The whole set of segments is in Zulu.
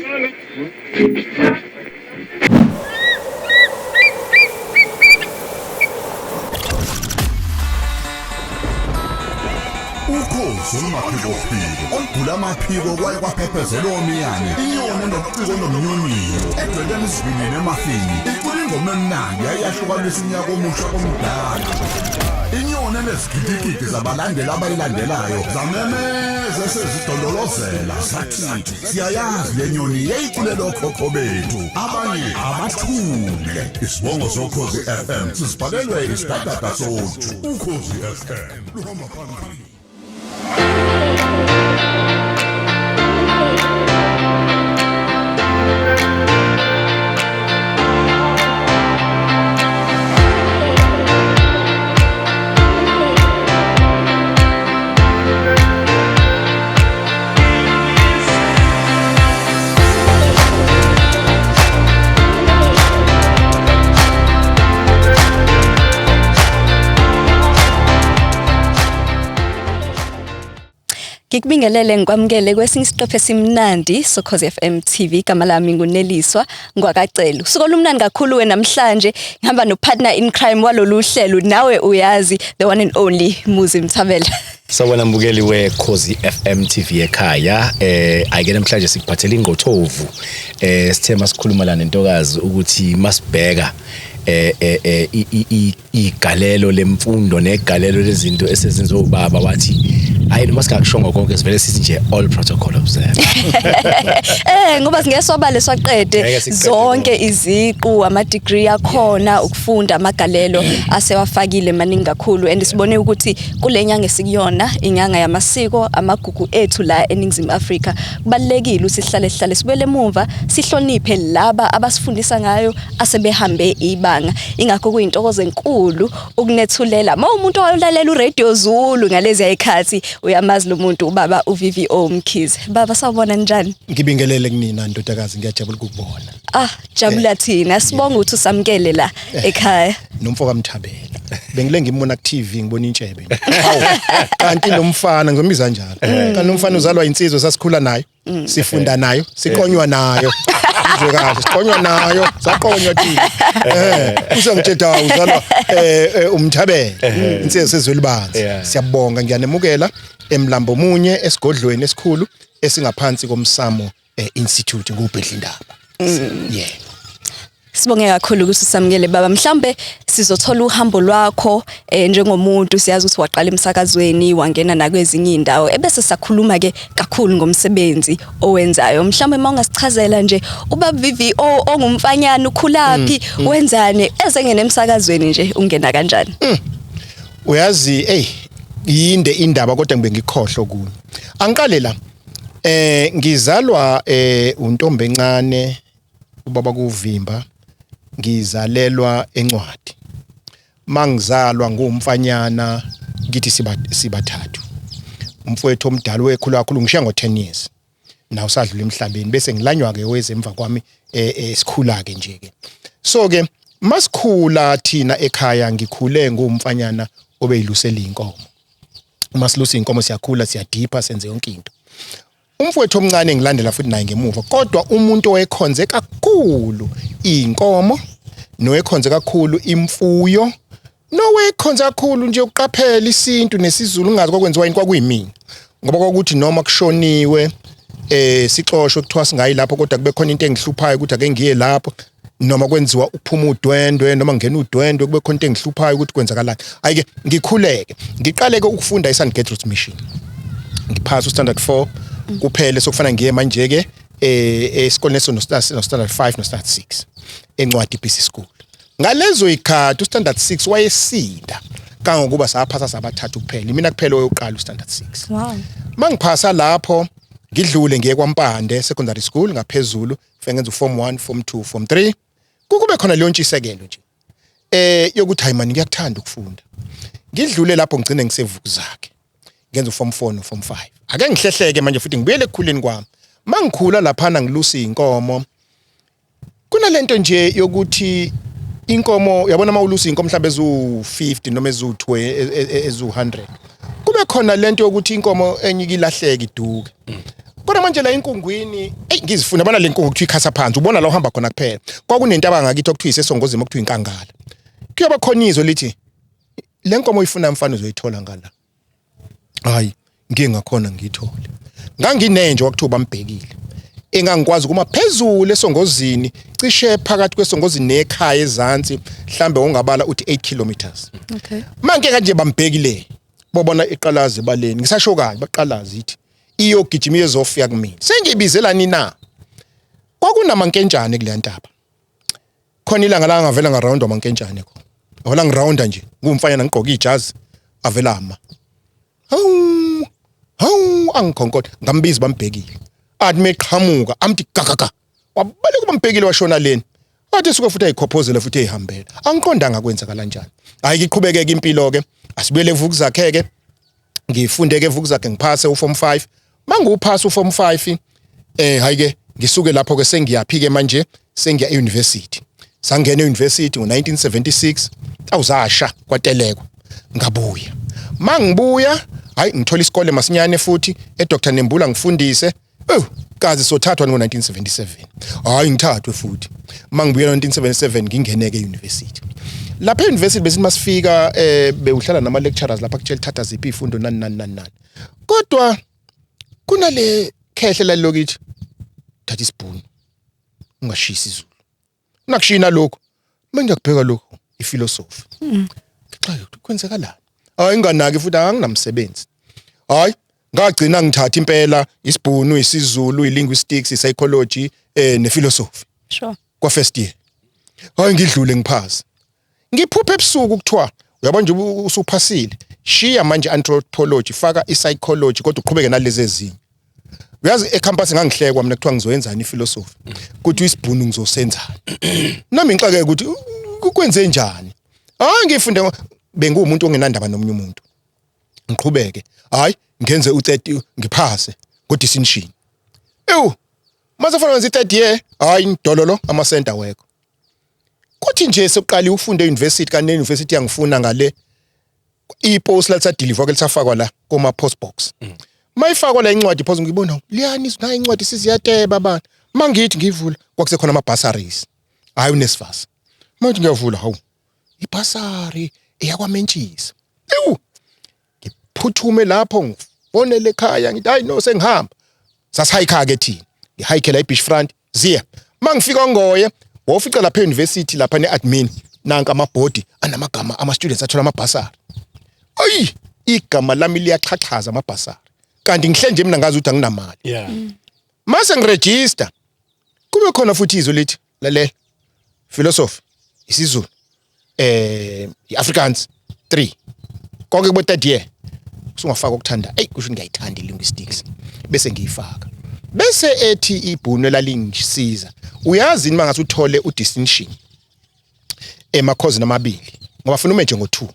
Ukhozi olumaphiko olugula amaphiko kwaye kwaphephezela omiyane inyoni nobuciko nomnyunyiyo edweleni isivinini emafini icula ingoma emnandi yayahlukanisa unyaka omusha komdala inyoni enezigidigidi zabalandeli abayilandelayo zamemeza sezidondolozela sathi siyayazi le nyoni yayiculela okhokho bethu abanye abathule isibongo sokhozi FM sisibhalelwe isidadada sothu ukhozi FM luhamba phambili. Ngikubingelele ngikwamukele kwesinye isitophe esimnandi sokhozi FM TV igama lami nguNeliswa ngwakacela. Usuku olumnandi kakhulu wena namhlanje ngihamba nopartner in crime walolu hlelo nawe uyazi the one and only Muzi Mthabela. Sawona mbukeli weKhozi FM TV ekhaya ake namhlanje sikuphathela ingothovu sithema sikhuluma la nentokazi ukuthi masibheka igalelo lemfundo negalelo lezinto esezenziwa ubaba wathi hayi noma sikakushonga konke sivele sithi nje all protocol observed. Ngoba singesobale swaqede zonke iziqu ama degree akhona ukufunda amagalelo asewafakile maningi kakhulu and sibone ukuthi kulenyanga esikuyona inyanga yamasiko amagugu ethu la eNingizimu Afrika kubalekile usihlale sibele emuva sihloniphe laba abasifundisa ngayo asebehambe ibanga ingakho kuyintokozo enkulu ukunethulela umuntu olalela uRadio Zulu ngalezi ayikhathi uyamazi lo muntu ubaba uVVO Mkhize. Baba sawubona njani? Ngibingelele kunina ndodakazi ngiyajabula ukubona. Jabula thina sibonga ukuthi usamkele la ekhaya. Nomfoka Mthabela. Bengile ngimona ku TV ngibona intshebe. Kanti nomfana ngizombiza njalo. Kanti nomfana uzalwa insizwe sasikhula nayo, sifunda nayo, siqonywa nayo. Njekahle siqonywa nayo, saqonywa thina. Usangitshela uzalwa uMthabela. Insizwe sezwelibanzi. Siyabonga ngiyanemukela eMlambo munye esigodlweni esikhulu esingaphansi komsamo institute ngubhedlindaba. Yeah. Sibonge kakhulu ukuthi usamukele baba. Mhlambe sizothola uhambo lwakho njengomuntu siyazi ukuthi waqala emsakazweni wangena nakwezinye indawo ebese sakhuluma ke kakhulu ngomsebenzi owenzayo. Mhlambe mawungasichazela nje ubaba VVO ongumfanyana ukhulapi wenzani ezengene emsakazweni nje ungena kanjani? Uyazi yinde indaba kodwa ngibe ngikhohlwa kuyo. Angiqale la. Ngizalwa untombi encane ubaba kuvimba ngizalelwa encwadi. Mangizalwa ngumfanyana ngithi sibathathu. Umfowethu omdala wekhulu kakhulu ngishiya ngo10 years. Na usadlula emhlabeni bese ngilanywa ke weze emva kwami esikhula ke nje ke. So ke masikhula thina ekhaya ngikhule ngumfanyana obeyilusela inkomo. Masilusa inkomo siyakhula siyadipha senze yonke into. Umfowethu omncane ngilandela futhi naye ngemuva kodwa umuntu oyekhonze kakhulu inkomo noyekhonze kakhulu imfuyo nowekhonze kakhulu nje ukuqaphela isintu nesizulu ngazi kwakwenziwa yini kwakuyimini ngoba kwakuthi noma kushoniwe sixoshwe kuthiwa singayi lapho kodwa kube khona into engihluphayo ukuthi ake ngiye lapho noma kwenziwa ukuphuma udwendwe noma ngena udwendwe kube khona into engihluphayo ukuthi kwenzakalani. Ayike ngikhuleke ngiqaleke ukufunda iSt Gertrude's Mission ngiphasa uStandard 4 kuphele sokufana ngiye manje ke esikoleni no-Standard 5 no-Standard 6 encwadi BC School. Ngalezo ikhathi uStandard 6 wayesinda kangokuba saphasa sabathathu kuphela mina kuphela oyoqala uStandard 6. Wow. Mangiphasa lapho ngidlule ngiye kwaMpande Secondary School ngaphezulu ngenza uForm 1 Form 2 Form 3 kube khona leyo ntshisekelo nje yokuthi hayi mani ngiyakuthanda ukufunda. Ngidlule lapho ngicine ngisevukuzakhe ngenza uForm 4 no Form 5. Ake ngihlehleke manje futhi ngibuyele ekukhuleni kwami. Mangikhula laphana ngilusa inkomo. Kunalento nje yokuthi inkomo yabona mawulusa inkomo mhlawumbe ezu50 noma ezu100. Kube khona lento yokuthi inkomo enye ikilahleke iduke. Kodwa manje la inkungwini ngizifuna bana le nkungu kuthiwa ikhasa phansi ubona la uhamba khona kuphela kwakunentaba ngakithi okuthiwa isesongozimo okuthiwa inkangala kuyoba khonizo lithi le nkomo uyifuna mfana uzoyithola ngala hayi ngike ngakhona ngiyithole nganginenje wakuthiwa bambhekile engangikwazi kuma phezulu esongozini cishe phakathi kwesongozini nekhaya ezantsi mhlambe ongabala uthi 8 kilometers Okay. manje kanje bambhekile bobona iqalazi baleni ngisasho kanye baqalazi ithi iyogijima izofika kumina sengibizela nina kwakunamankentshane kule ntaba khona ilanga la ngavela ngaround amankentshane khona hola ngirounda nje ngumfanyana ngigqoka ijazi avelama hawu angikhonkotha ngambiza bambhekile athi meqhamuka amthi gagaga wabaleka bambhekile washona leni athi suka futhi ayikhophozela futhi ehambela angiqondanga kwenzeka kanjani hayi iqhubekeke impilo ke asibuyele Vukuzakhe ke ngifunde ke Vukuzakhe ngiphase uform 5 manguphasa uform 5 hayi ke ngisuke lapho ke sengiyaphike manje sengiya euniversity sangena euniversity ngo1976 awuzasha kwatelekwa ngabuya mangibuya hayi ngithola isikole masinyane futhi eDr Nembula ngifundise kazi sothathwa ngo1977 hayi ngithathwe futhi mangibuya ngo1977 ngingeneke euniversity lapha euniversity bese masifika bewuhlala nama lecturers lapha kutshela thatha ziphi ifundo nani kodwa kunale khehle lalokithi thatha isibhunu ungashisi izulu nakushina lokho manje ngiyabheka lokho iphilosophy xa kwenzekalani hayi nganaki futhi anginamsebenzi hayi ngagcina ngithatha impela isibhunu isizulu ilinguistics psychology nephilosophy Sure. kwa first year hayi ngidlule ngiphasa ngiphupha ebusuku kuthiwa uyabona nje usuphasile shiya manje anthropology faka ipsychology kodwa uqhubeke nalezi ezinye uyazi ecampus ngangihlekwa mina kuthiwa ngizoyenzani iphilosophy kuthi isibhunu ngizosenzana nami ngixake ukuthi kwenze njani ngifunde bengumuntu ongenandaba nomunye umuntu ngiqhubeke hayi ngenze u30 ngiphase ngo-distinction mase fana ngenza i-3rd year hayi indololo ama center wekho kuthi nje sokuqala ufunde euniversity kanene university yangifuna ngale ipost latsa deliver ke lisafakwa la koma postbox mayifakwa la incwadi phoze ngibona liyani nayi incwadi siziyateba abantu mangithi ngivula kwakusekhona ama bursaries hayi unesifas manje ngiyavula hawu ibasari eyakwamentshisa ngiphuthume lapho ngifonele ekhaya ngithi hayi no sengihamba sasihayikha ke thina ngihayikhe la eBeachfront ziya mangifika ngoye wofica lapha euniversity lapha neadmin nanka amabhodi anamagama ama students athola amabhasari ayi igama lami liyaqhaqhaza amabhasari kanti ngihle nje mina ngazi ukuthi anginamali mase ngiregister kube khona futhi izwe lithi lalela philosophy isizulu iAfrikaans 3 konke kubo 3rd year usungafaka ukuthanda kusho ngiyayithanda ilinguistics bese ngiyifaka bese ethi ibhunu lalingisiza uyazi mangase uthole udistinction emacourse namabili ngoba funa umenje ngo2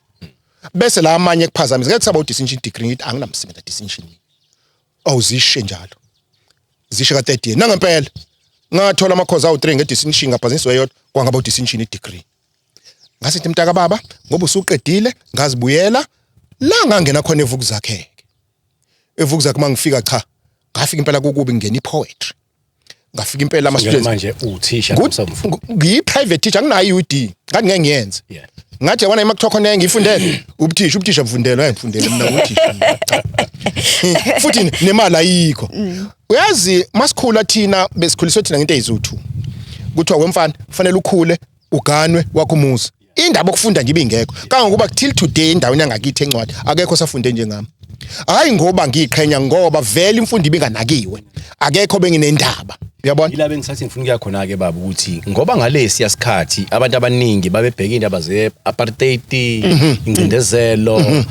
bese la amanye kuphazamisa ngeke kusaba udistinction degree ngithi anginamsebenza distinction awuzishe njalo zishe ka3rd year nangempela ngathola amacourse awu3 ngedistinction ngaphazanyiswa yodwa kwangaba udistinction degree ngasithi mntaka baba ngoba usuqedile ngazibuyela la ngangena khona eVukuzakhe eVukuzakhe mangifika cha ngafika impela kukubi ngene ipoetry ngafika impela ama students manje uthisha nomsamfu ngiyi-private teacher anginayo UD ngathi ngeke ngiyenze ngathi yabona emakuthiwa khona ngiyifundele ubuthisha mfundelo ngifundele mina ubuthisha futhi nemali ayikho uyazi masikhula thina besikhuliswe thina ngento eziwu2 kuthiwa wemfana kufanele ukhule uganwe wakho umuzi indaba okufunda ngibe ingekho kangokuba till today indawo yangakithi encwadi akekho safunde njengami hayi ngoba ngiqhenya ngoba vele imfundo ibinganakiwe akekho benginendaba uyabona ilabe ngisathi ngifuna ukuya khona ke baba ukuthi ngoba ngalesi yasikhathi abantu abaningi babebheka indaba ze apartheid incindezelo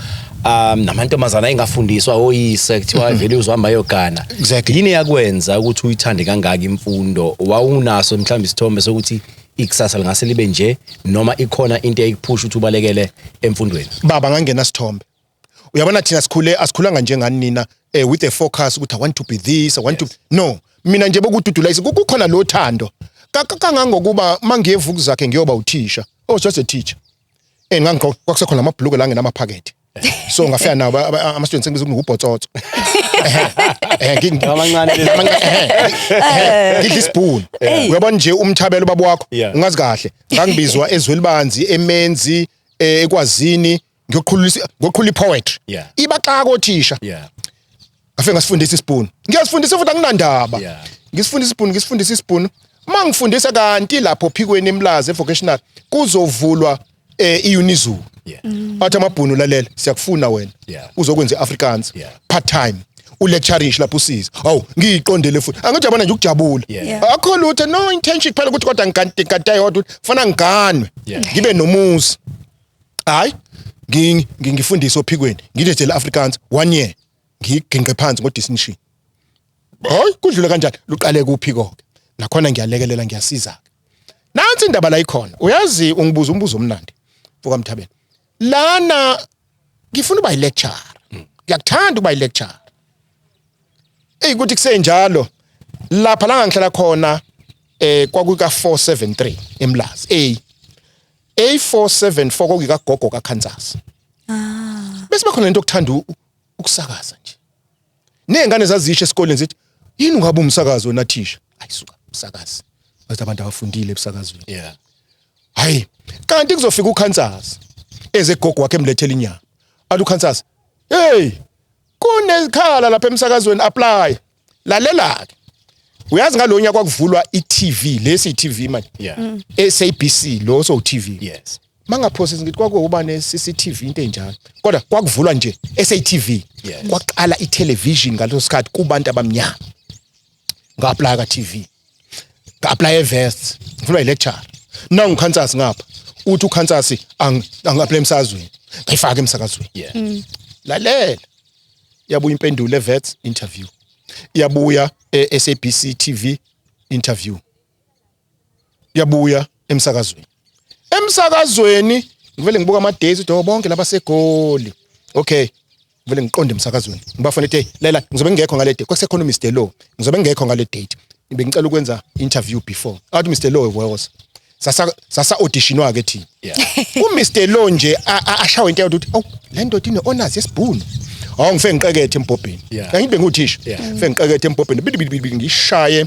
namantombazana engafundiswa oyise kuthiwa vele uzohamba yogana yini yakwenza ukuthi uyithande kangaka imfundo wawunaso mhlawumbe isithombe sokuthi ikusasa lingase libe nje noma ikhona into eyikuphusha ukuthi ubalekele emfundweni baba ngangena sithombe uyabona thina asikhulanga njengani nina with a focus ukuthi I want to be this I want to no mina nje bokududulisa kukhona lo thando kangangokuba mangiyeVukuzakhe ngiyoba uthisha just a teacher ngangikho kwakusekhona amabhuluku la ngenamaphakethe so ngafika nabo ama students ngibiza ngubhotsotso Abancane ngidla ispoon uyabona nje umthabelo babo wakho Yeah. ungazi kahle ngangibizwa ezwelibanzi emenzi ekwazini ngokukhulula ipoetry Yeah. ibaxaka othisha Yeah. ngafika ngasifundisa ispoon ngiyasifundisa futhi anginandaba Yeah. ngisifundisa ispoon mangifundisa kanti lapho phikweni emlazi evocational kuzovulwa iUnizu Yeah. athi amabhunu lalela siyakufuna wena Yeah. uzokwenza iAfrikaans Yeah. part time ulectureish lapho usiza awu ngiyiqondele futhi angijabana nje ukujabula Yeah. akho lutho no internship phela ukuthi kodwa ngikanta yodwa fana ngiganwe Yeah. ngibe nomuzi hayi ngifundisa ophikweni ngilethele Afrikaans 1 year ngiginqe phansi ngodistinction hayi kudlula kanjani luqale kuphiko ke nakhona ngiyalekelela ngiyasiza nansi indaba la ikhona uyazi ungibuza umbuzo omnandi vuka Mthabela lana ngifuna ukuba ilecturer ngiyakuthanda ukuba ilecturer kuthi kusenjalo lapha la ngihlala khona kwakuka 473 eMlazi A474 kwakuyika gogo kaKansas bese bakhona into okuthanda ukusakaza nje nezingane zazisho esikoleni zithi yini ungabe umsakazo wena thisha ayisuka umsakazi bathi abantu abafundile ebusakazweni Yeah. hayi kanti kuzofika uKansas ezegogo wakhe emlethela inyama athi uKansas hey kunezikhala lapha emsakazweni apply lalela ke uyazi ngalonyaka kwakuvulwa iTV lesi iTV manje Yeah. SABC lo so TV Yes. mangaphose ngithi kwakuba ne CCTV into enjalo kodwa kwakuvulwa nje SATV Yes. kwaqala itelevision ngalo sikhathi kubantu abamnyama nga-apply ka TV nga-apply evest ngifuna ilecture na uKansas ngapha uthi uKansas angapply emsakazweni ngayifaka emsakazweni Yeah. lalela yabuya impendulo evet interview yabuya SABC TV interview yabuya emsakazweni ngivele ngibuka ama days uthi bonke labasegoli okay vele ngiqonde emsakazweni ngibafanele hey lela ngizobe ngekho ngale date kwase economist law ngizobe ngekho ngale date ngicela ukwenza interview before athi Mr Law was sasa auditionwa ke thina Yeah. uMr Law nje ashawe into ukuthi oh le ndoda ine honors yesibhunu ngifike ngiqekethe empopeni Yeah. ngibe nguthisha Yeah. ngifike ngiqekethe empopeni bidi ngishaye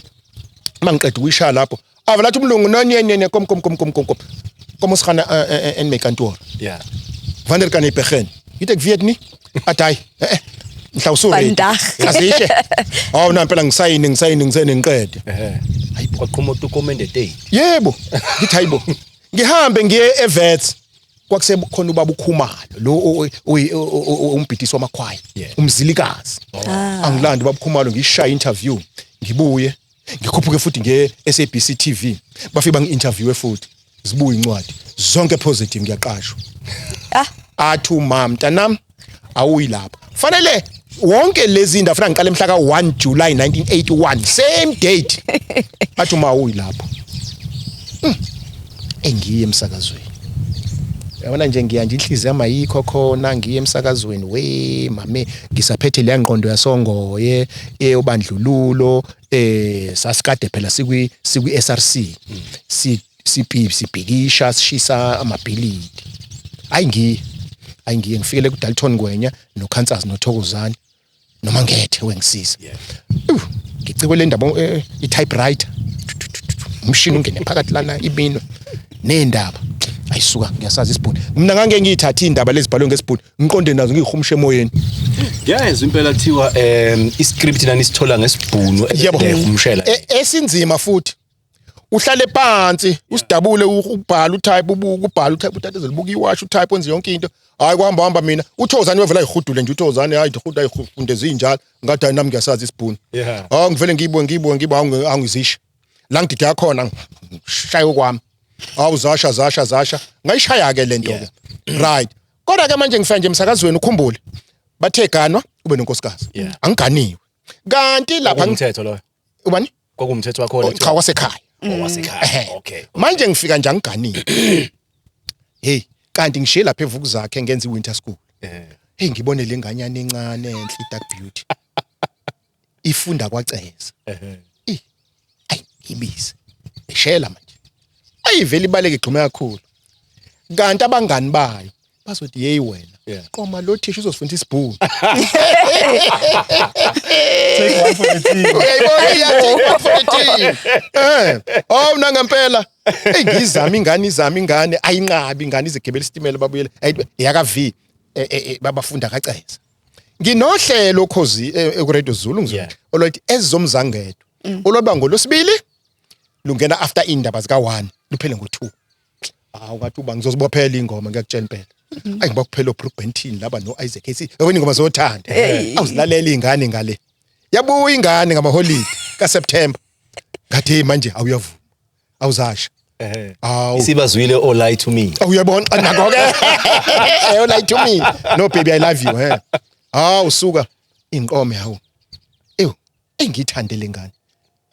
mangiqeda ukuyishaya lapho avelathi umlungu nonyenye kom como sikhana enmekantoro Yeah. Wanneer kan jy begin? Weet ek weet nie. Atay. Mhlawusuri. Vandag. Asishe. Hawu nampela ngisayini ngiqede. Hayi kwaqhuma udocument day. Yebo. Ngithi hayibo. Ngihambe ngiye eVets. Kwakusekhona ubaba uKhumalo lo umbhidisi wamakhwaya. Yeah. Umzilikazi. Angilandi ubaba uKhumalo ngishaya interview. Ngibuye. Ngikhuphuke futhi nge SABC TV. Bafike bangi-interviewe futhi. Zibuye incwadi. Zonke positive ngiyaqashwa. Athi mama mntanami awuyi lapha fanele wonke lezi indawo fana ngiqala emhla ka1 July 1981 same date athi uma awuyi lapha engiye emsakazweni yabona nje ngiya nje inhliziyo yami ayikho khona ngiye emsakazweni we mame ngisaphethe le ngqondo yasongoye obandlululo sasikade phela sikwi SRC sibhikisha sishisa amabhilidi ayingiye ngifikele ku Dalton Ngwenya noKansas noThokozani noma ngethe wengisiza ngicikwe le ndaba itypewriter umshini ungene phakathi lana ibino nendaba ayisuka ngiyasazi isibhunu mina ngake ngiyithatha indaba lezibhalwe ngesibhunu ngiqonde nazo ngihumshe emoyeni Yazi impela kuthiwa iscript nani sithola ngesibhunu umshela esinzima futhi uhlale phansi usidabule ubhala utype uthathe libuka iwash utype wenze yonke into hayi kuhamba mina uThokozani wevela ihudule nje uThokozani hayi ihuda ifunde zinjalo ngathi nami ngiyasazi isibhunu ngivele ngiyibuke angizisha la ngidide yakhona ngishaya kwami zawuzasha ngayishaya ke lento ke right kodwa ke manje ngifike nje emsakazweni ukhumbule bathe ganwa ube nonkosikazi angiganiwe kanti lapha umthetho lo ubani kwakumthetho wakho cha wasekhaya wasekhaya okay manje ngifika nje angiganiwe hey kanti ngishiye lapha evuku zakhe ngenza iwinter school hey ngibone lenganyana encane enhle idark beauty ifunda kwaceza ayi ibisi eshela manje ayiveli ibaleke igxume kakhulu kanti abangani bayo bazothi hey wena qoma lo thisha uzosifundisa isibhunu Take one for the team. Take one for the team. Oh ngempela ngizama ingane ayinqabi ingane izigibela isitimela babuyele yakaV babafunda kaceza nginohlelo khozi eRadio Zulu ngizwe olwathi ezomzangedo olwaba ngolosibili lungena after indaba zika 1 luphele ngo2 ngathi uba ngizozibophela ingoma ngiyakutshela impela ayiba kuphela uBrooke Benton laba no Isaac Casey wena ingoma zothanda awuzilalela ingane ngale yabuya ingane ngamaholide kaSeptember ngathi manje awuyavuma awuzasha Isibazwile all lie to me. Uyabona nako ke all lie to me no baby I love you usuka inqome hawo engiyithandele ngane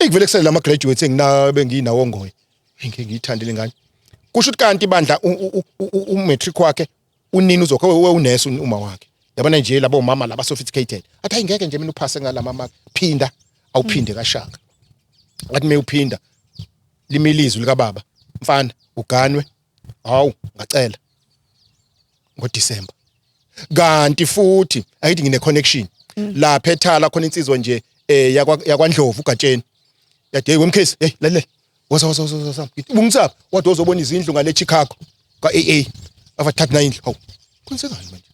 ngivele kusele lama graduates enginabe nginawo ngoye ngiyithandele ngane kusho ukuthi kanti bandla umatric wakhe unini uzokho unesi uma wakhe yabona nje labo mama laba sophisticated athi ayingeke nje mina uphase ngalama mark phinda awuphinde kashaka ngathi mayuphinda limilizwi lika baba mfana uganwe hawu ngacela ngoDisemba kanti futhi ayithi ngine connection lapha ethala khona insizwa nje yakwaNdlovu ugatsheni yathi hey wemkhesi hey lalela woza bungitsapha wathi uzobona izindlu ngale Chicago ka AA avathatha indlu hawu kwensekani manje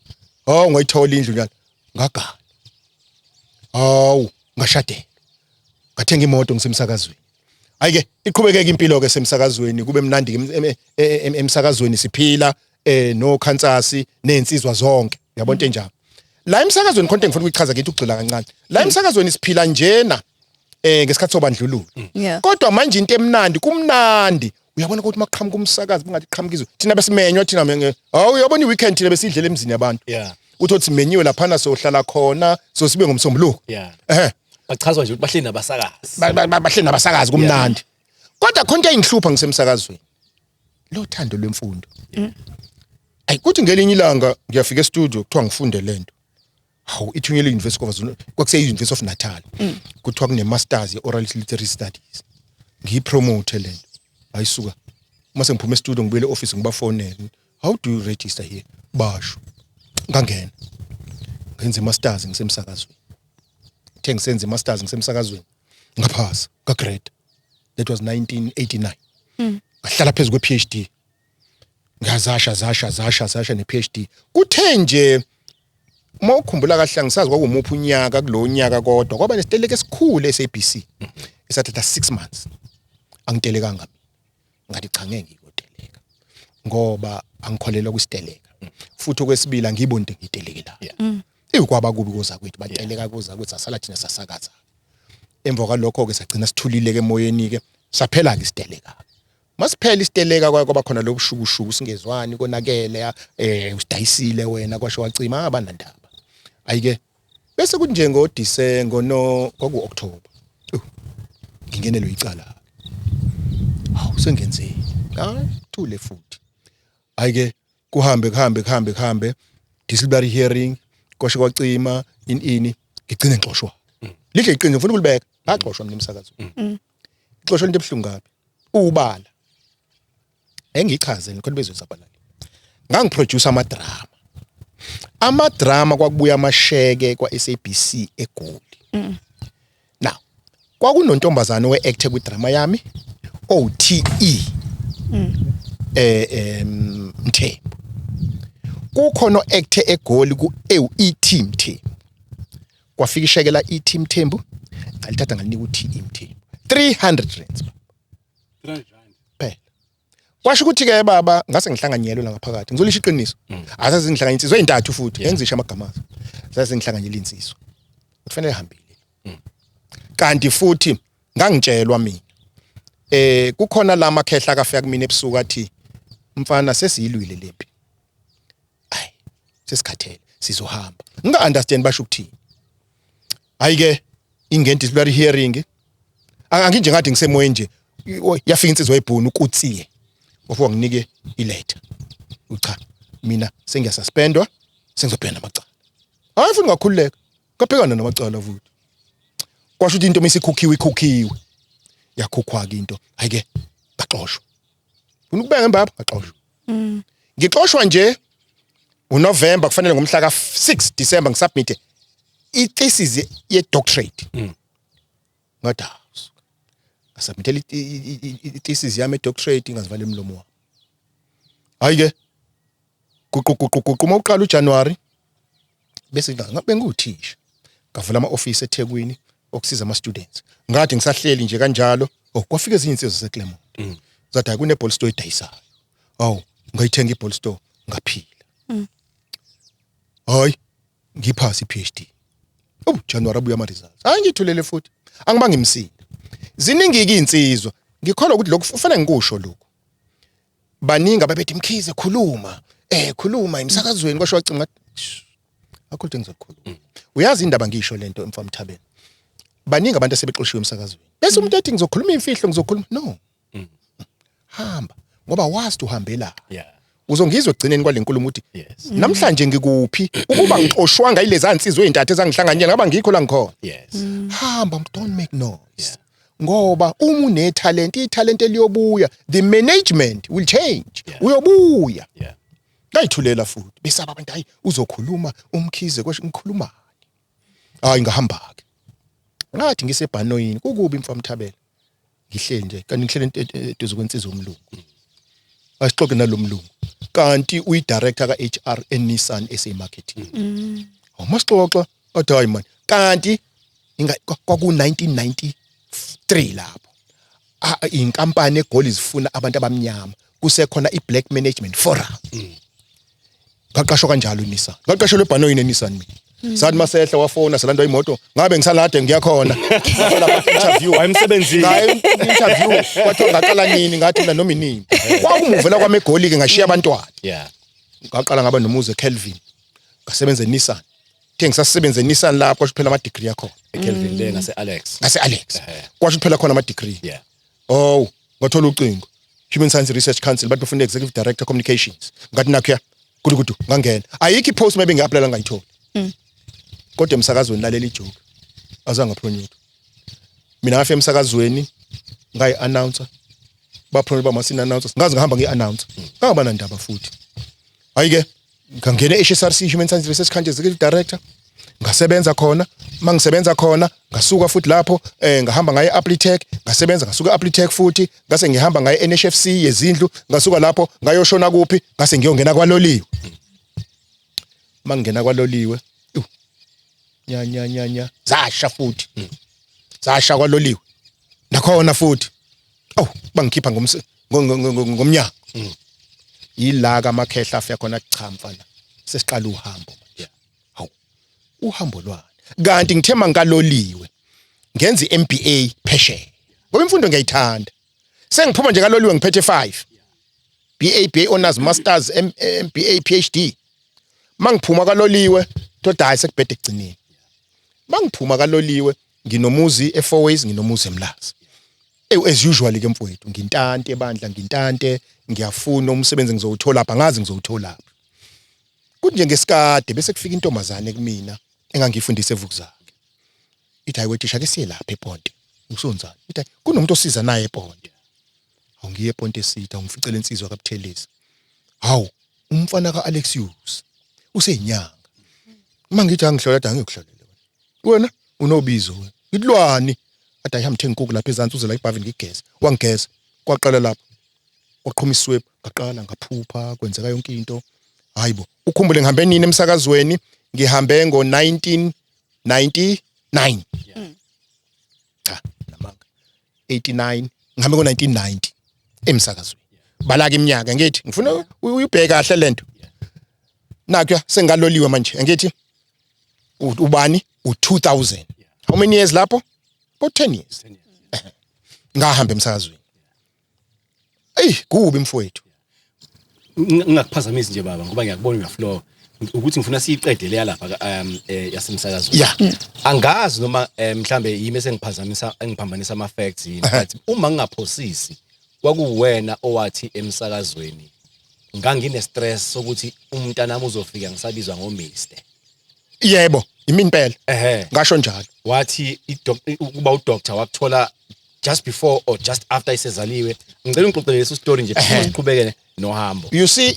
hawu ngayithola indlu njalo ngagana hawu ngashadela ngathenga imoto ngisemsakazweni ayike iqhubekeke impilo ke semsakazweni kube mnandi emsakazweni siphila no Kansas nensizwa zonke yabona njalo la emsakazweni konke ngifuna ukuyichaza ngithi ugcila kancane la emsakazweni siphila njena ngesikhathi sobandlululo kodwa manje into emnandi kumnandi uyabona ukuthi maqhamuka umsakazi bungathi qhamukizwe thina besimenywa thina hawu uyabona iweekend thina besidlela emzini yabantu uthi menyiwe lapha na sohlala khona so sibe ngomsombuluko Bachazwa nje ukuthi bahleli nabasakazi. Bahleli nabasakazi kumnandi. Kodwa khonke engihlupha ngisemsakazweni. Lo thando lwemfundo. Ayi kuthi ngelinye ilanga ngiyafika e-studio kuthiwa ngifunde lento. Hawu ithunyelwe University of KwaZulu, kwakuseyi University of Natal. Kuthiwa kune masters ye-oral literary studies. Ngiyipromote lento. Ayisuka. Uma sengiphuma e-studio ngibuyele e-office ngibafonela. How do you register here? Basho. Ngangena. Ngenza masters ngisemsakazweni. Ngisenze masters ngisemsakazweni ngaphasa ka grade that was 1989 ngahlala phezulu kwe PhD ngazasha ne PhD kuthe nje mawukhumbula kahle ngisazi kwakumuphi unyaka kulo nyaka kodwa kwaba nesiteleka esikhulu eSABC esathatha 6 months angitelekanga ngathi cha ngeke ngikoteleka ngoba angikholelwa kwisiteleka futhi okwesibili angiyiboni into ngitelekela kwaba kubi koza kwethu bateleka kuza kwethu asala thina sasakaza emva kwalokho ke sagcina sithulile ke emoyeni ke saphela ke isiteleka masiphela isiteleka kwaba khona lobushukushuku singezwani konakele usidayisile wena kwasho wacima abanandaba ayike bese kuthi nje ngoDisemba no kwaku October ngingenelo icala hawu sengenzeni thule futhi ayike kuhambe disciplinary hearing kwasho kwacima ini ngigcine ngixoshwa lihle iqiniso ngifuna ukulibeka ngaxoshwa mina emsakazo ixoshwa into ebhlungu ngapi ubala engichaze ngikho bezwe sabalala ngangiproduce amadrama kwakubuya amasheke kwa SABC eGoli now kwakunontombazana weactor kwidrama yami OTE Mthembu kukhona actor eGoli ku ET Mthembu kwafika ishekela ET Mthembu ngalithatha ngalinika uTE Mthembu 300 rands phela kwasho ukuthi ke baba ngase ngihlanganyelwe la ngaphakathi ngizolisha iqiniso asazi ngihlanganyisa insizwa ezintathu futhi ngenzisha amagama asazi ngihlanganyela insizwa kufanele hambile kanti futhi ngangitshelwa mina kukhona la makhehla akafika kumina ebusuku athi mfana sesiyilwile lempi ayi sesikhathele sizohamba nginga understand basho ukuthini ayike ingenti disciplinary hearing anginje ngathi ngisemoyeni nje yafika insizwa ebhunu ukutsiye ofo nginike iletter ucha mina sengiyasuspendwa sengizobhena amacala hayi futhi ngakhululeka kaphekana namacala futhi kwasho ukuthi into mesikhukhiwe yakhukhwa ke into ayike baxoshwa ufuna ukubeka embaba baxoshwa ngixoshwa nje uNovember kufanele ngomhla ka6 December ngisubmit ithesis ye-doctorate. Ngada. Ngasubmitela ithesis yami ye-doctorate ngazivala emlomo wami. Hayi ke uma uqala uJanuary bese ngabe nguthisha. Ngavula ama-office eThekwini okusiza ama-students. Ngathi ngisahleli nje kanjalo, kwafika ezinye insizwa zeClermont. Zathi kune-ball store edayisayo. Awu, ngayithenga i-ball store ngaphila. Hayi, ngiphasi iPhD. January abuya ama-results. Hayi ngithulele futhi. Angibangi imsini. Ziningi insizwa. Ngikholwa ukuthi lokhu kufanele ngikusho lokho. Baningi ababethi Mkhize khuluma. Khuluma emsakazweni kwasho wacima ngathi akho into engizokhuluma. Uyazi indaba ngisho lento emfamthabeni. Baningi abantu asebeqoshiwe emsakazweni. Bese umuntu ethi ngizokhuluma imfihlo ngizokhuluma. No. Hamba ngoba wazi uhambela. Yeah. Uzongizwe egcineni kwalenkulumo uthi namhlanje ngikuphi ukuba ngixoshwanga ilezi ansizwe ezintathu ezangihlanganyela ngaba ngikho la ngikhona. Yes. Hamba, don't make noise. Ngoba uma unetalent, italent eliyobuya, the management will change. Uyobuya. Yeah. Ngayithulela futhi besaba abantu hayi uzokhuluma Mkhize kwasho ngikhulumani. Hayi ngahamba ke. Ngathi ngisebhanoyini kukubi mfamthabela. Ngihleli nje kanti ngihleli eduze kwensizwa umlungu. Asixoxe nalomlungu. Kanti uyidirector ka-HR eNissan SA Marketing. Masixoxa athi hayi man. Kanti kwaku 1993 lapho. Inkampani eGoli zifuna abantu abamnyama. Kusekhona iBlack Management Forum. Ngaqashwa kanjalo iNissan. Ngaqashelwe ebhanoyini eNissan mina. Sathi masehla wafona salanda imoto ngabe ngisalade ngiyakhona. Lapha interview Wayemsebenzini. Ngaye interview kwathi ngaqala nini ngathi mina noma inini. Kwakumuvela kwami eGoli ke ngashiya abantwana. Yeah. Ngaqala ngaba nomuzi eKelvin. Ngasebenza eNissan. Ke ngisasebenza eNissan lapho kwasho phela ama degree yakho. eKelvin le ngase-Alex. Ngase-Alex. Kwasho phela khona ama degree. Yeah. Oh, ngathola ucingo. Human Science Research Council bathi bafuna executive director communications. Ngathi nakho kudukudu ngangena. Ayikho ipost maybe ngi-apply ngayithola. Kodwa emsakazweni lalela ijoke. Azange aphronyuka. Mina ngafika emsakazweni ngayi-announcer. Baphronye bamasini announcers. Ngaze ngahamba ngi-announcer. Ngaba nandaba futhi. Hayi ke ngangena e-HSRC Human Science Research Council executive director. Ngasebenza khona, mangisebenza khona, ngasuka futhi lapho ngahamba ngaye Aptech, ngasebenza ngasuka Aptech futhi, ngase ngihamba ngaye NHFC yezindlu, ngasuka lapho ngayoshona kuphi, ngase ngiyongena kwaLoliwe. Mangena kwaLoliwe, nya zasha futhi. Zasha kwaLoliwe. Nakhona futhi. Bangikhipha ngomnyango. Yila kaMakhehla afika khona cha mfana. Sesiqala uhambo. Uhambo lwani kanti ngithema ngaloliwe ngenza iMBA phesheya ngoba imfundo ngiyayithanda sengiphuma nje kaloliwe ngiphethe 5 BA honors masters MBA PhD mangiphuma kaloliwe toda hayi sekubhede egcineni mangiphuma kaloliwe nginomuzi eFourways nginomuzi eMlazi as usually ke mfowethu ngintante ebandla ngintante ngiyafuna umsebenzi ngizowuthola lapha ngazi ngizowuthola lapha kunje ngesikade bese kufika intombazane kumina engangifundise evukuzake ithi hayi wethisha ke siye lapha ePonte usonzana ithi kunomuntu osiza naye ePonte awungiye ePonte sitha ungificela insizwa kaButhelezi hawu umfana kaAlexius useyinyanga mangithi angihlola angikuhlolela wena unobizo wena ngidlwani athi ayihamba inkukhu lapha ezantsi uze la eBhavini ngigeza wangigeza kwaqala lapha waqhuma isweb ngaqala ngaphupha kwenzeka yonke into hayibo ukhumbule ngihambe nini emsakazweni ngihambe ngo-1999 cha namanga 89 ngihambe ngo-1990 emsakazweni balaka iminyaka ngithi ngifuna uyibheke kahle lento nakho sengaloliwe manje ngithi ubani u2000 how many years lapho about 10 years ngahamba emsakazweni kubi mfowethu Ngingakuphazamisi nje baba ngoba ngiyakubona uyaflow ukuthi ngifuna siyiqede leya lapha yasemsakazweni. Angazi noma mhlambe yimi sengiphazamisa engiphambanisa ama facts yini but uma ngingaphosisi kwakuwena owathi emsakazweni ngangine stress sokuthi umntana nami uzofika ngisabizwa ngoMr. Yebo yimi impela ngasho njalo wathi ukuba udoctor wakuthola just before or just after isezaliwe ngicela ungixoxele leso story nje siqhubekele nohambo. You see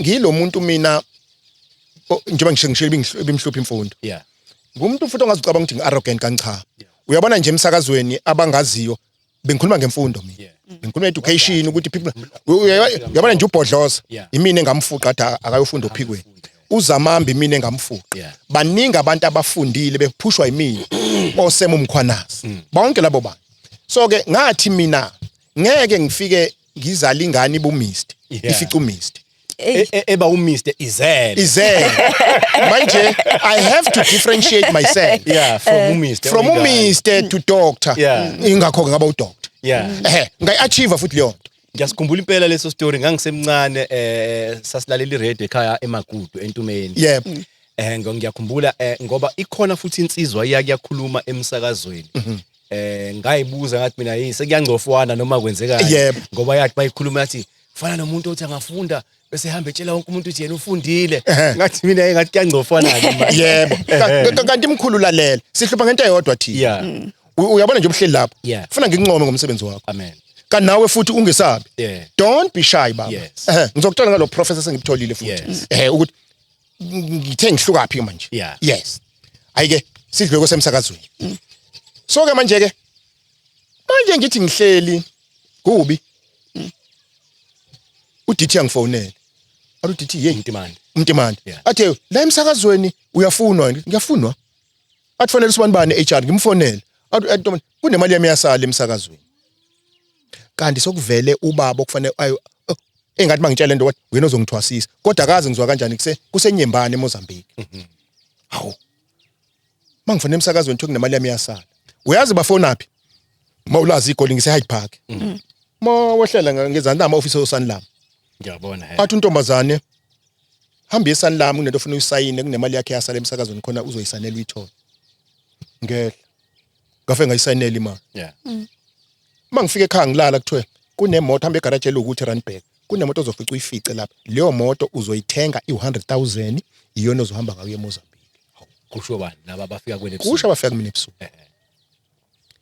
ngilo muntu mina njengoba ngishilo ibimhluphi imfundo. Yeah. Ngumuntu futhi ongazicabanga ukuthi ngi-arrogant kancha. Uyabona nje emsakazweni abangaziyo bengikhuluma ngemfundo mina. Bengikhuluma education ukuthi people uyabona nje uBhodloza imini engamfuqa athi akayofunda ophikweni. Uzamambi imini engamfuqa. Baningi abantu abafundile bephushwa yimini osema umkhwanazi. Bonke labo bantu. So ke ngathi mina ngeke ngifike ngizala ingane ibumist ifica umist. Eba umiste izele manje I have to differentiate myself from umiste to doctor ingakho ngaba udoctor ngayiachieve futhi leyo nto. Ngiyasikhumbula impela leso story ngangisemncane sasilalela iRadio ekhaya eMagudu eNtumeni. Ngiyakhumbula ngoba ikhona futhi insizwa iyakuyakhuluma emsakazweni. Ngayibuza ngathi mina yini sekuyangcofwana noma kwenzekani ngoba yathi bayikhuluma yathi fana nomuntu othi angafunda bese ehamba etshela wonke umuntu ukuthi yena ufundile ngathi mina ngathi kuyangcofana ke kanti imkhulu lalela sihlupha ngento eyodwa thina uyabona nje ubuhleli lapho ufuna ngincome ngomsebenzi wakho amen kanti nawe futhi ungesabi don't be shy baba ngizokuthola ngalo professor sengibutholile futhi ukuthi ngithe ngihluka phi manje yes ayike sidlwe kwesemsakazweni so ke manje ngithi ngihleli kubi uDithi yangifonela uDithi hey Mtimande athe la emsakazweni uyafunwa ngiyafunwa athi fonela usibani HR ngimfonela athi kunemali yami yasala emsakazweni kanti sokuvele ubaba okufanele engathi mangitshela lento wathi wena ozongithwasisa kodwa akazi ngizwa kanjani kusenyembane eMozambique hawu mangifona emsakazweni ukuthi kunemali yami yasala uyazi bafonaphi mawulazi igoli ngise Hyde Park mawehlela ngezantsi ama-office oSanlam ngiyabona athi untombazane hamba eSanlam kunento ofuna uyisayine kunemali yakhe yasala emsakazweni khona uzoyisanela uyithola ngehla ngafe ngayisayinela imali mangifike ekhaya ngilala kuthiwe kunemoto hamba egarage elokuthi Randburg kunemoto ozofica uyifice lapha leyo moto uzoyithenga i100,000 iyona ozohamba ngayo eMozambique kusho bani laba bafika kwena ebusuku kusho bafika kumina ebusuku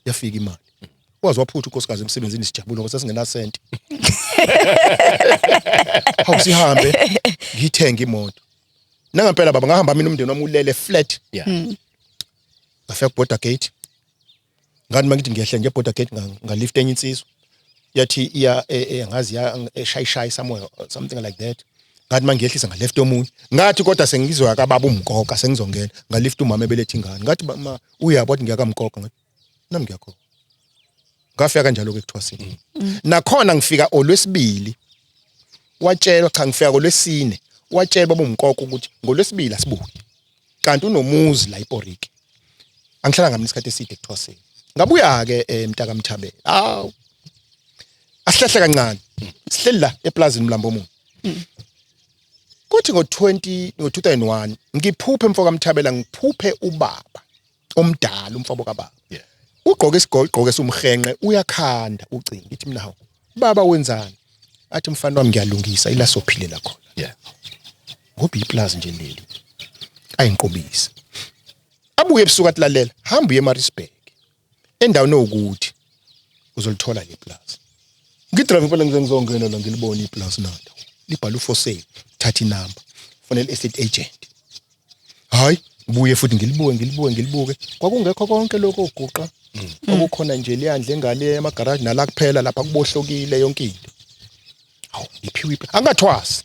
yafika imali wazi waphutha unkosikazi emsebenzini sijabulo ngoba sasingena senti awusihambe ngithenga imoto nangempela baba ngahamba mina umndeni wami ulele flat ngafika kuborder gate ngathi mangithi ngiyehla nje eborder gate ngalift enye insizwa yathi iya ngazi ya eshayishayi something like that ngathi mangiyehlisa ngaleft omunye ngathi kodwa sengizwa kababa umgoka sengizongena ngalift umama ebelethe ingane ngathi mama uyabo wathi ngiyakamgoka ngathi nami ngiyakho ngafika kanjalo ke kuthwasini nakhona ngifika olwesibili watshelwa cha ngifika kolwesine watshelwa baba umgoka ukuthi ngolwesibili asibuye kanti unomuzi la ePoriki angihlala ngami isikhathi eside kuthwasini ngabuya ke mntaka Mthabela awu asihlahla kancane sihleli la eplazini Mlambo Mungu kuthi ngo2001 ngiphuphe emfoka Mthabela ngiphuphe ubaba omdala umfabo kababa ugqoke isigqoko esumhenqe uyakhanda ucinga ithi mina hawo baba wenzani athi mfana wami ngiyalungisa ila sophilela khona ngoba iplaza nje leli ayinqobisi abuye ebusuku athi lalela hamba uye eMaritzburg endaweni ukuthi uzolithola le plaza ngidrive phela ngizongena la ngilibona iplaza nalo libhala for sale thatha inamba fonela estate agent hayi buye futhi ngilibuke kwakungekho konke lokho oguqa okukhona nje liyandle engale emagarage nala kuphela lapha kubohlokile yonke into hawu ngiphiwe angathwasi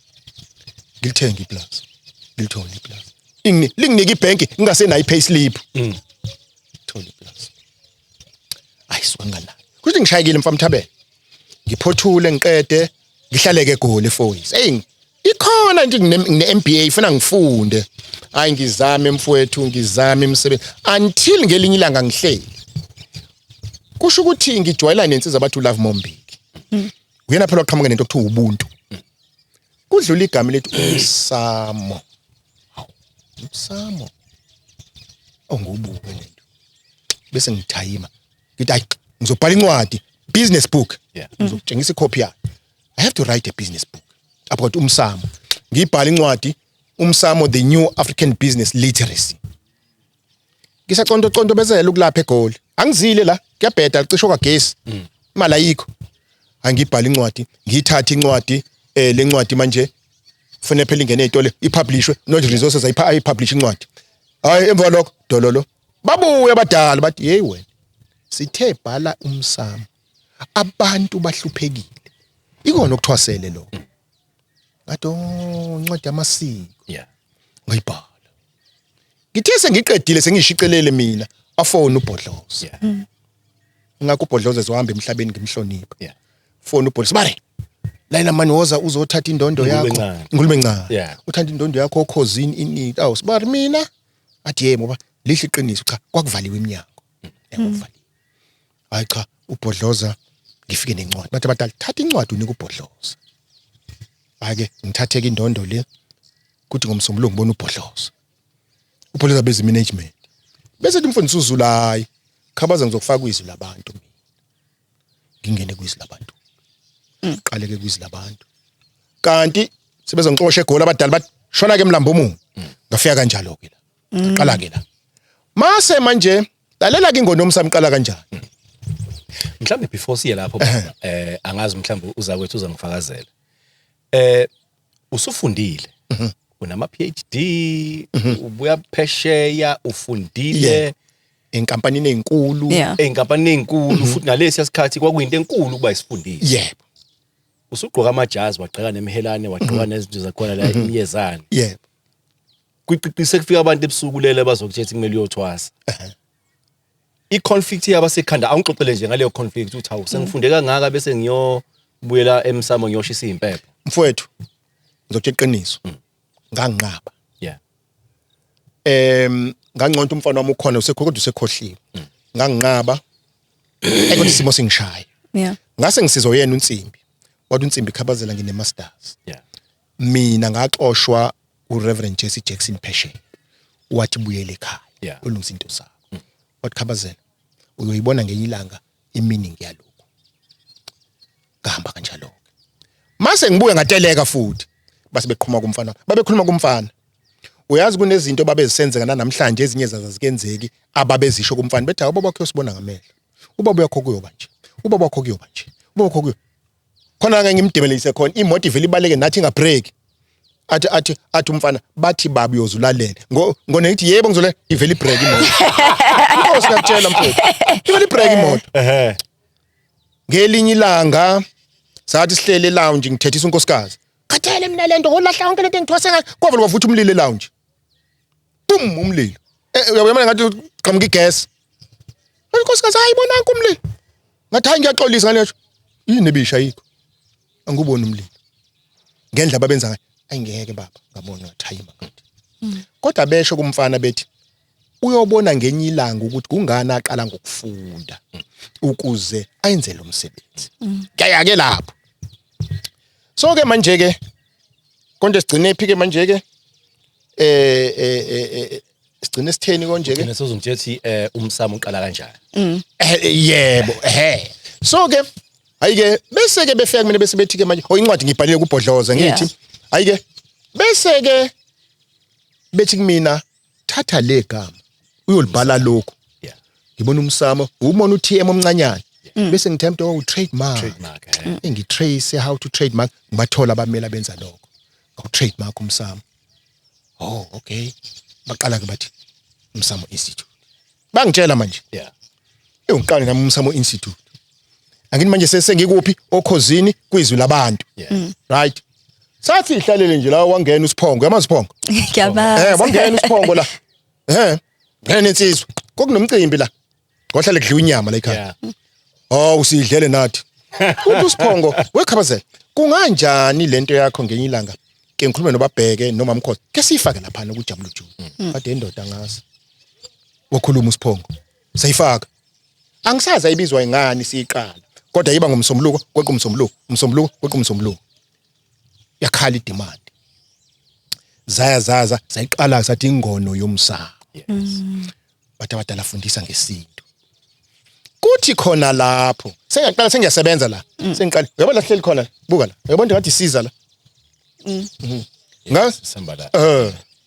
ngilithenga iplaza ngilithola iplaza linginike ibank ngingasenayo ipayslip thola iplaza ayiswangana kuthi ngishayekile mfana Mthabela ngiphothule ngiqede ngihlaleke egoli eFoyis ikhona nje ngine-MBA ufuna ngifunde hayi ngizame mfowethu ngizame imisebenzi until ngelinye ilanga ngihleli kusho ukuthi ngijwayela nensizwa abathi Love Mombiki uyena phela oqhamuka nento okuthiwa ubuntu kudlula igama lethu umsamo umsamo ongubuke lento bese ngithayima ngithi hayi ngizobhala incwadi business book ngizokutshengisa icopy yayo I have to write a business book about umsamo ngibhala incwadi umsamo the new African business literacy ngisaconto bezela ukulapha eGoli angizile la kuyabheda cisho kwagesi imali ayikho angibhala incwadi ngiyithatha incwadi le ncwadi manje Kufanele phela ingene ezitolo ipublishwe not resources ayipublish incwadi. Hayi emva lokho dololo. Babuye abadala bathi hey wena sithe bhala umsamo. Abantu bahluphekile. Ikona okuthwasele lo. Ngathi incwadi yamasiko. Yeah. Ngayibhala. Ngithe sengiqedile sengishicelele mina afone uBhodloza. Yeah. Ngakho uBhodloza ezohamba emhlabeni ngimhlonipha. Yeah. Phone uBhodloza bare. Layina mani woza uzothatha indondo yakho. Ngulube ncane. Yeah. Uthatha indondo yakho okhosini inini. Awu sibari mina. Athi yebo baba lihle iqiniso cha kwakuvaliwe iminyango. Yakuvaliwe. Hayi cha uBhodloza ngifike nencwadi. Bathi abadala thatha incwadi unika uBhodloza. Ake ngithatheke indondo le kuthi ngomsombuluko ngibona uBhodloza. UBhodloza beze management. Bese umfundisi uZulayi khabaza ngizokufaka izwi labantu mina. Ngingene kwizwi labantu. Qaleke kwizwi labantu. Kanti sebeza ngixosha egoli abadala bathi shona ke mlambo omunye. Ngafika kanjalo ke la. Qala ke la. Mase manje lalela ke ingono umsamqala kanjani. Mhlambe before siye lapho angazi mhlambe uzakwethu uzangifakazela. Usufundile. Unama PhD, ubuya phesheya, ufundile enkampanini ezinkulu, enkampanini ezinkulu futhi nalesi yasikhathi kwakuyinto enkulu kuba isifundise. Yebo. Usugqoka amajazi, wagqoka nemhelane, wagqoka nezinto zakhona la imiyezana. Yebo. Kuqiqise kufika abantu ebusukulele bazokuthetha kumele uyothwasa. I-conflict yabasekhanda awungixoxele nje ngaleyo conflict uthi hawu sengifunde kangaka bese ngiyobuyela emsamo ngiyoshisa impepho. Mfowethu ngizothe iqiniso. Nganginqaba. Yeah. Nganconto umfana wami ukhona usekhokodwa usekhohliwe. Nganginqaba ekho isimo singishaya. Yeah. Ngase ngisizwe yena uNtsimbi. Wathi uNtsimbi khabazela ngine masters. Yeah. Mina ngaxoshwa uReverend Jesse Jackson Phesheya. Wathi buyele ekhaya. Yeah. Ulungisa into sakho. Wathi khabazela uyoyibona ngeyilanga imining yaloko. Ngahamba kanjalo. Mase ngibuye ngateleka futhi. Base beqhuma kumfana. Babekhuluma kumfana. Uyazi kunezinto babezisenzeka namhlanje ezinye zazazikenzeki ababezisho kumfana bethi ubaba wakhe usibona ngamehlo. Ubaba yakho kuyoba nje. Ubaba wakho kuyoba nje. Ubaba wakho kuyo. Khona ke ngimdemelise khona imoto ivele ibaleke nathi ngabreak. Athi umfana bathi baba uyozulalela. Ngone ngithi yebo ngizole ivele ibreak imoto. Inkosi ngakutshela mfowethu. Ivele ibreak imoto. Ngelinye ilanga sathi sihlele lounge ngithethisa unkosikazi. Khathele mina lento ngolahla wonke lento engithwase ngayo kwavela wavutha umlilo lounge. Bum umlilo. Uyabona ngathi qhamuka igas. Unkosikazi ayibona umlilo. Ngathi hayi ngiyaxolisa ngaleyo. Yini ebisha yikho. Angubona umlilo. Ngendla babenza ngayo. Ayingeke baba ngabona ngathi hayi makathi. Kodwa besho kumfana bethi uyobona ngenye ilanga ukuthi kungani aqala ngokufunda ukuze ayenze lo msebenzi. Kaya ke lapho. So ke manje ke konke sigcine ephike manje ke sigcine sitheni konje ke nesozongitshela umsamo uqala kanjani. Yebo so ke ayike bese ke befika mina bese bethi ke manje incwadi ngibhalile kuBhodloza ngithi ayike bese ke bethi kumina thatha le gama uyolibhala lokho ngibona umsamo ubona uTM omncanyana bese ngithemba trademark ngitrace how to trademark ngibathola abamela benza lokho ngawu trademark umsamo. Oh okay baqala ke bathi Umsamo Institute bangitshela manje ngiqale nami Umsamo Institute angini manje sengikuphi okhosini kwizwi labantu right sathi ihlalele nje la wangena uSiphongo yamazi Siphongo ngiyabazi wangena uSiphongo la ngene insizwe kokunomcimbi la ngohlala kudliwa inyama la ekhaya oh usidlele nathi uthi uSiphongo wekhabazela kunganjani lento yakho ngenye ilanga ke ngikhulume nobabheke noma mkhosi ke sifake lapha ukujabula uJudu kade indoda ngazi wakhuluma uSiphongo sayifaka angisazi ayibizwa ingani siyiqala kodwa yiba ngomsombuluko kwequmsombuluko yakhala idemand zaza sayiqala sathi ingono yomsamo bathi abadala afundisa ngesintu kuthi khona lapho sengiyaqala sengiyasebenza la sengiqala uyabona hleli khona buka la uyabona ngathi siza la sambala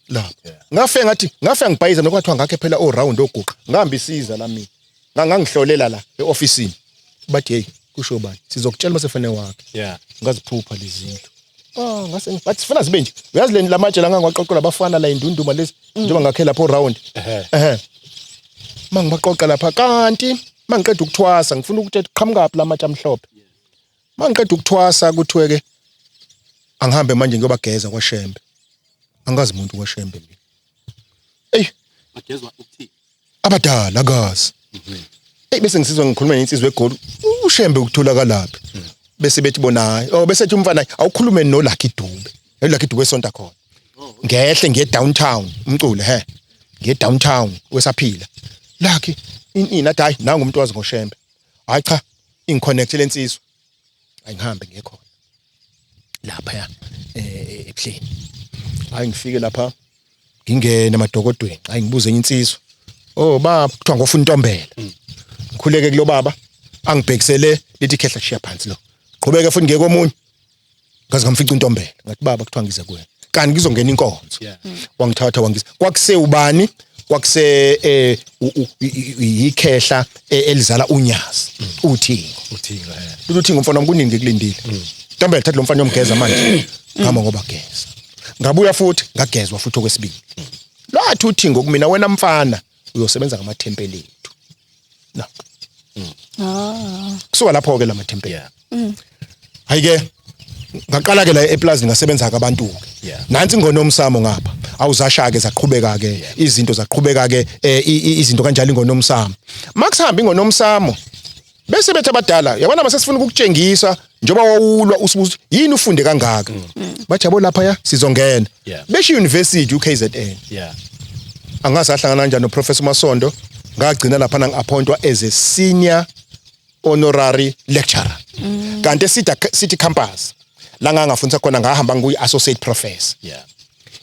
la ngafika ngibhayiza nokwathiwa ngakhe phela o round oguqa ngihamba isiza la mina ngangihlolela la eofficeini bathi hey kusho bani sizokutshela masefane wakhe ngaziphupha lezi zinto ngase bathi sifuna sibe nje uyazi le lamatshe la ngangwaqoqela abafana la indunduma lezi njengoba ngakhe lapho round mangibaqoqa lapha kanti mangiqeda ukuthwasa ngifuna ukuthi qhamukapi lamatshe amhlophe mangiqeda ukuthwasa kuthiwe ke angihambe manje ngiyobageza kwaShembe angazi umuntu kwaShembe mina bagezwa ukuthini abadala akazi bese ngisizwa ngikhuluma nensizwe eGoli uShembe ukutholakalapi bese bethi bona bese ethi umfana awukhulume noLucky Dube eLucky Dube esonta khona ngehle ngiye downtown umculo ngiye downtown wesaphila Lucky inathi hayi nanga umuntu wazi ngoShembe hayi cha ingiconnect lensizwe ayihambe ngiye khona lapha ePlane hayi ngifike lapha ngingena emadokodweni hayi ngibuze enye insizwe baba kuthiwa ngofuna intombela ngikhuleke kulo baba angibhekisele lithi khehla shiya phansi lo qhubeke futhi ngeke komunye ngaze ngamfica intombela ngathi baba kuthiwa ngize kuwena kanti ngizongena inkonzo wangithatha wangisa kwakuse ubani kwakuse ikhehla elizala unyazi uthingo luthingo mfana omkuningi ngikulindile intombela thatha lo mfana yomgeza manje ngama ngoba geza ngabuya futhi ngagezwa futhi okwesibili lathi uthingo kumina wena mfana uyosebenza ngamathempeli ethu kusuka lapho ke lamathempeli hayike ngaqala ke la eplaza ngasebenza kabantu ke nansi ingonomsamo ngapha awuzasha ke zaqhubeka ke izinto zaqhubeka ke izinto kanjalo ingonomsamo makusihamba ingonomsamo bese bethe abadala yabona mase sifuna ukukutshengisa njoba wawulwa usibuza yini ufunde kangaka bathi yabo lapha ya sizongena beshe university uKZN angasahlangana kanjani noprofessor Masondo ngagcina lapha ngiappointwa as a senior honorary lecturer kanti city campus la ngangafundisa khona ngahamba nguyi associate professor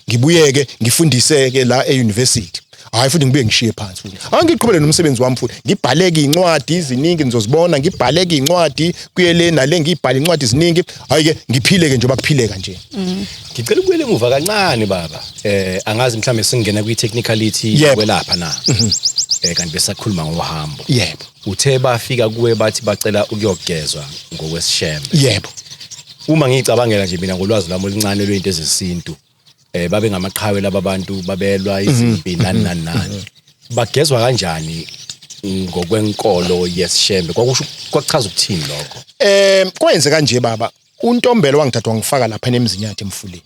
ngibuyeke ngifundiseke la euniversity hayi futhi ngibuye ngishiye phansi futhi angiqhubele nomsebenzi wami futhi ngibhaleke incwadi iziningi nizozibona ngibhaleke incwadi kuyele nale ngibhala incwadi iziningi hayi ke ngiphileke njengoba kuphileka nje ngicela ukubuyela emuva kancane baba angazi mhlambe singena kwi technicality kwelapha na kanti besakhuluma ngohambo yebo uthe bafika kuwe bathi bacela ukuyogezwa ngokwesishembe yebo uma ngicabangela nje mina ngolwazi lami oluncane lwento ezesintu babe ngamaqhawe labantu babelwa izimpi nani bagezwa kanjani ngokwenkolo yesishembe kwakuchaza ukuthini lokho kwenze kanje baba untombela wangithatha ngifaka lapha enemzinyathi emfuleni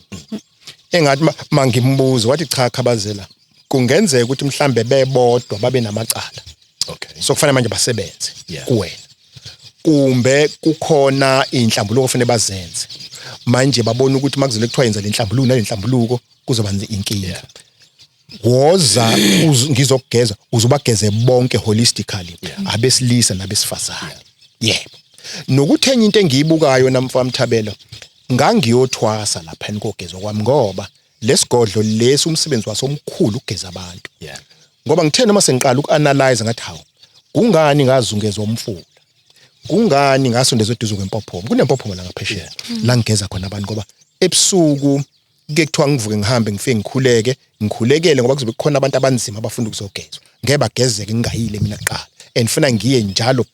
engathi mangimbuza wathi cha khabazela kungenzeka ukuthi mhlambe bebodwa babe namacala so kufanele manje basebenze kuwena kumbe kukhona inhlambuluko kufanele bazenze manje babona ukuthi makuzele kuthiwa yenza lenhlambuluko nalenhlambuluko kuzoba inkinga woza ngizokugeza uzobageze bonke holistically abesilisa nabesifazane yebo nokuthi enye into engiyibukayo namfana Mthabela ngangiyothwasa lapha enkogezwa kwami ngoba lesigodlo lesi umsebenzi waso omkhulu ukugeza abantu ngoba ngithe noma sengiqala ukuanalyze ngathi hawo kungani ngazungezwa umfula kungani ngasondezwe eduze kwempophomo kunempophomo la ngaphesheya la ngigeza khona abantu ngoba ebusuku ke kuthiwa ngivuke ngihambe ngifike ngikhulekele ngoba kuzobe kukhona abantu abanzima abafunda ukuzogezwa ngeke bagezeke ngingayile mina kuqala andifuna ngiye njalo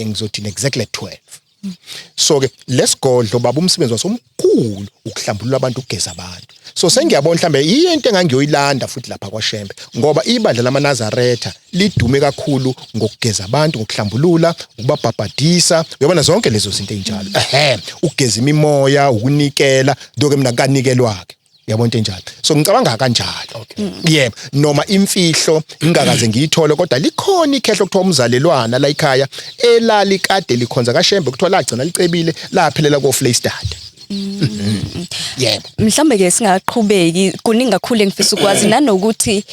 ngizothi exactly 12 so ke lesigodlo baba umsebenzi wasomkhulu ukuhlambulula abantu ukugeza abantu so sengiyabona mhlambe into engangiyoyilanda futhi lapha kwaShembe ngoba ibandla lamaNazaretha lidume kakhulu ngokugeza abantu ngokuhlambulula ukubabhabhadisa uyabona zonke lezo zinto ezinjalo ukugeza imimoya ukunikela doke mina kanikelwake yabona into enjalo so ngicabanga kanjalo yebo noma imfihlo ingakaze ngiyithole kodwa likhona ikhehlo kuthiwa umzalelwana la ekhaya elali kade likhonza kaShembe kuthiwa lagcina licebile laphelela koFleyistad yebo mhlambe ke singaqhubeki kuningi kakhulu engifisa ukwazi nanokuthi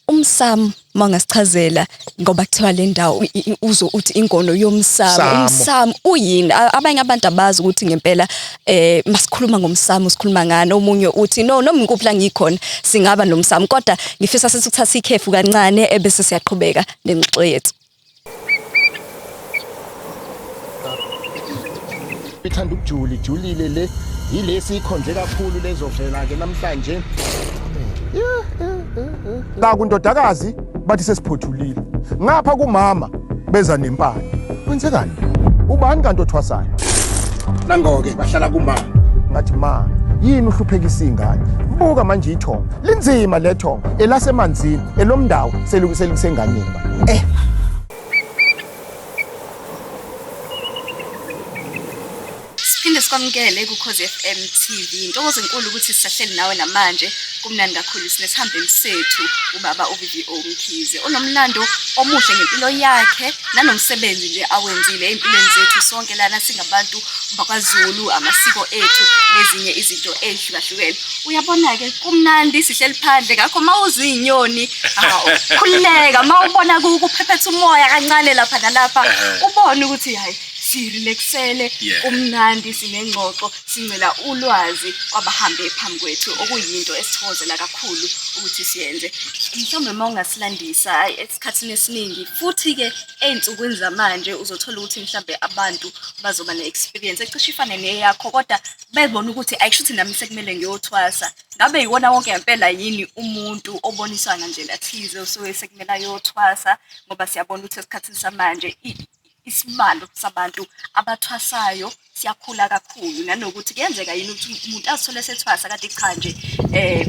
umsamo mangasichazela ngoba kuthiwa le ndawo uzo uthi ingono yomsamo umsamo uyini abanye abantu abazi ukuthi ngempela masikhuluma ngomsamo sikhuluma ngani omunye uthi noma ngikuphi la ngikhona singaba nomsamo kodwa ngifisa sesukuthatha ikhefu kancane ebese siyaqhubeka nengxoxo yethu ithanda ukujulile le yilesi ikhonze kakhulu lezovela ke namhlanje la kundodakazi bathi sesiphothulile ngapha kumama beza nempande kwenzekani ubani kanti othwasayo nangoke bahlala kumama ngathi ma yini uhluphekisa ingane buka manje ithonga linzima lethonga elasemanzini elomndawo selisenganeni Siphinde sikwamukele kuKhozi FM TV. Intokozo enkulu ukuthi sisahleli nawe namanje. Kumnandi kakhulu sinesihambeni sethu ubaba uVVO Mkhize. Onomlando omuhle ngempilo yakhe nanomsebenzi nje awenzile empilweni zethu sonke lana singabantu bakwaZulu, amasiko ethu nezinye izinto ezihlukahlukene. Uyabona ke kumnandi sihleli phandle ngakho mawuzwa inyoni, khuleka mawubona kuphephetha umoya kancane lapha nalapha ubone ukuthi hayi sirelaxele umnandi sinengxoxo sincela ulwazi kwabahambe phambi kwethu okuyinto esithokozela kakhulu ukuthi siyenze. Mhlawumbe mawungasilandisa esikhathini esiningi futhi ke einsukwini zamanje uzothola ukuthi mhlawumbe abantu bazoba ne-experience ecishe ifane neyakho kodwa bezibona ukuthi ayishuthi nami sekumele ngiyothwasa. Ngabe yiwona wonke ngempela yini umuntu oboniswa ngandlela thize usuke sekumele ayothwasa ngoba siyabona ukuthi esikhathini samanje isibalo sabantu abathwasayo siyakhula kakhulu nanokuthi kuyenzeka yini ukuthi umuntu azithole sethwasa kade cha nje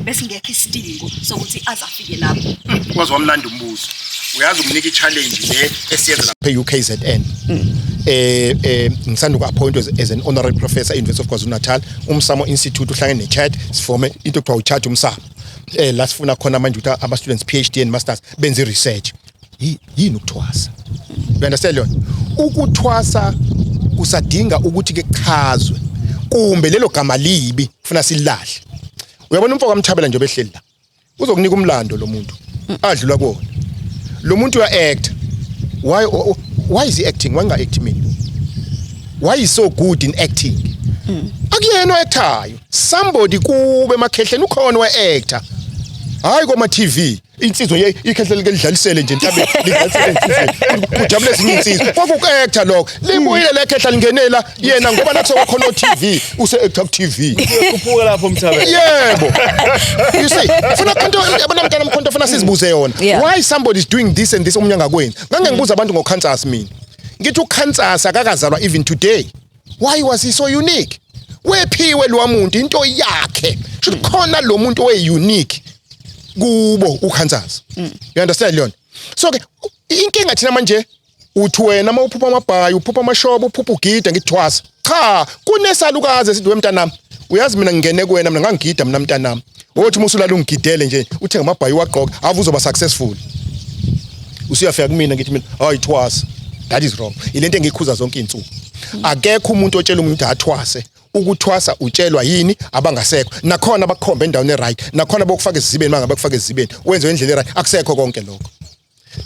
bese ngekho isidingo sokuthi azafike lapho. Kwazwa umlando umbuzo uyazi umnika i-challenge le esiyenza lapha UKZN ngisanda uku-appoint as an honorary professor at University of KwaZulu-Natal Umsamo Institute uhlangene ne-chat sifome into ekuthiwa u-chat umsamo la sifuna khona manje ukuthi ama-students PhD and masters benze research yini ukuthwasa. You understand yona? Ukuthwasa kusadinga ukuthi ke chazwe kumbe lelo gama libi ufuna silahle. Uyabona umfoko kaMthabela nje obehleli la uzokunika umlando lo muntu adlula kuona. Lo muntu uya act. Why is he acting? Why nga act mina? Why is so good in acting? Akuyena oactayo. Somebody kube emakhehleni ukhona we-actor. Hayi koma TV insizwa ikhehlele lidlalisele nje mhlawumbe lidlalisele insizwa kujabule ezinye insizwa kwaku-actor lokho libuyile lekhehla lingenela yena ngoba nathi wakhona TV use-actor TV kuphuka lapho Mthabela. Yebo. You see funa kanto abanamntana mkhonto funa sizibuze yona why somebody is doing this and this omunye angakwenzi ngangengibuza abantu ngokhansasa mina ngithi ukhansasa akakazalwa even today why was he so unique wephiwe lo muntu into yakhe should khona lo muntu we-unique kubo ukhansasa. You understand leon? So ke inkinga thina manje uthi wena mawuphupha amabhayi uphupha amashobo uphupha ugida ngithwasa cha kunesalukazi esithi wemntanami uyazi mina ngingene kuwena mina ngangigida mina mntanami othi musulala ungigidele nje uthenga amabhayi waqoqa ave uzoba successful usiyafika kumina ngithi mina hayi thwasa that is wrong ilento engikhuza zonke izinsuku akekho umuntu otshela umuntu athwase ukuthwasa utshelwa yini abangasekho nakhona abakhomba endaweni eright nakhona bokufaka ezibeni mangabe kufaka ezibeni wenze indlela eright akusekho konke lokho.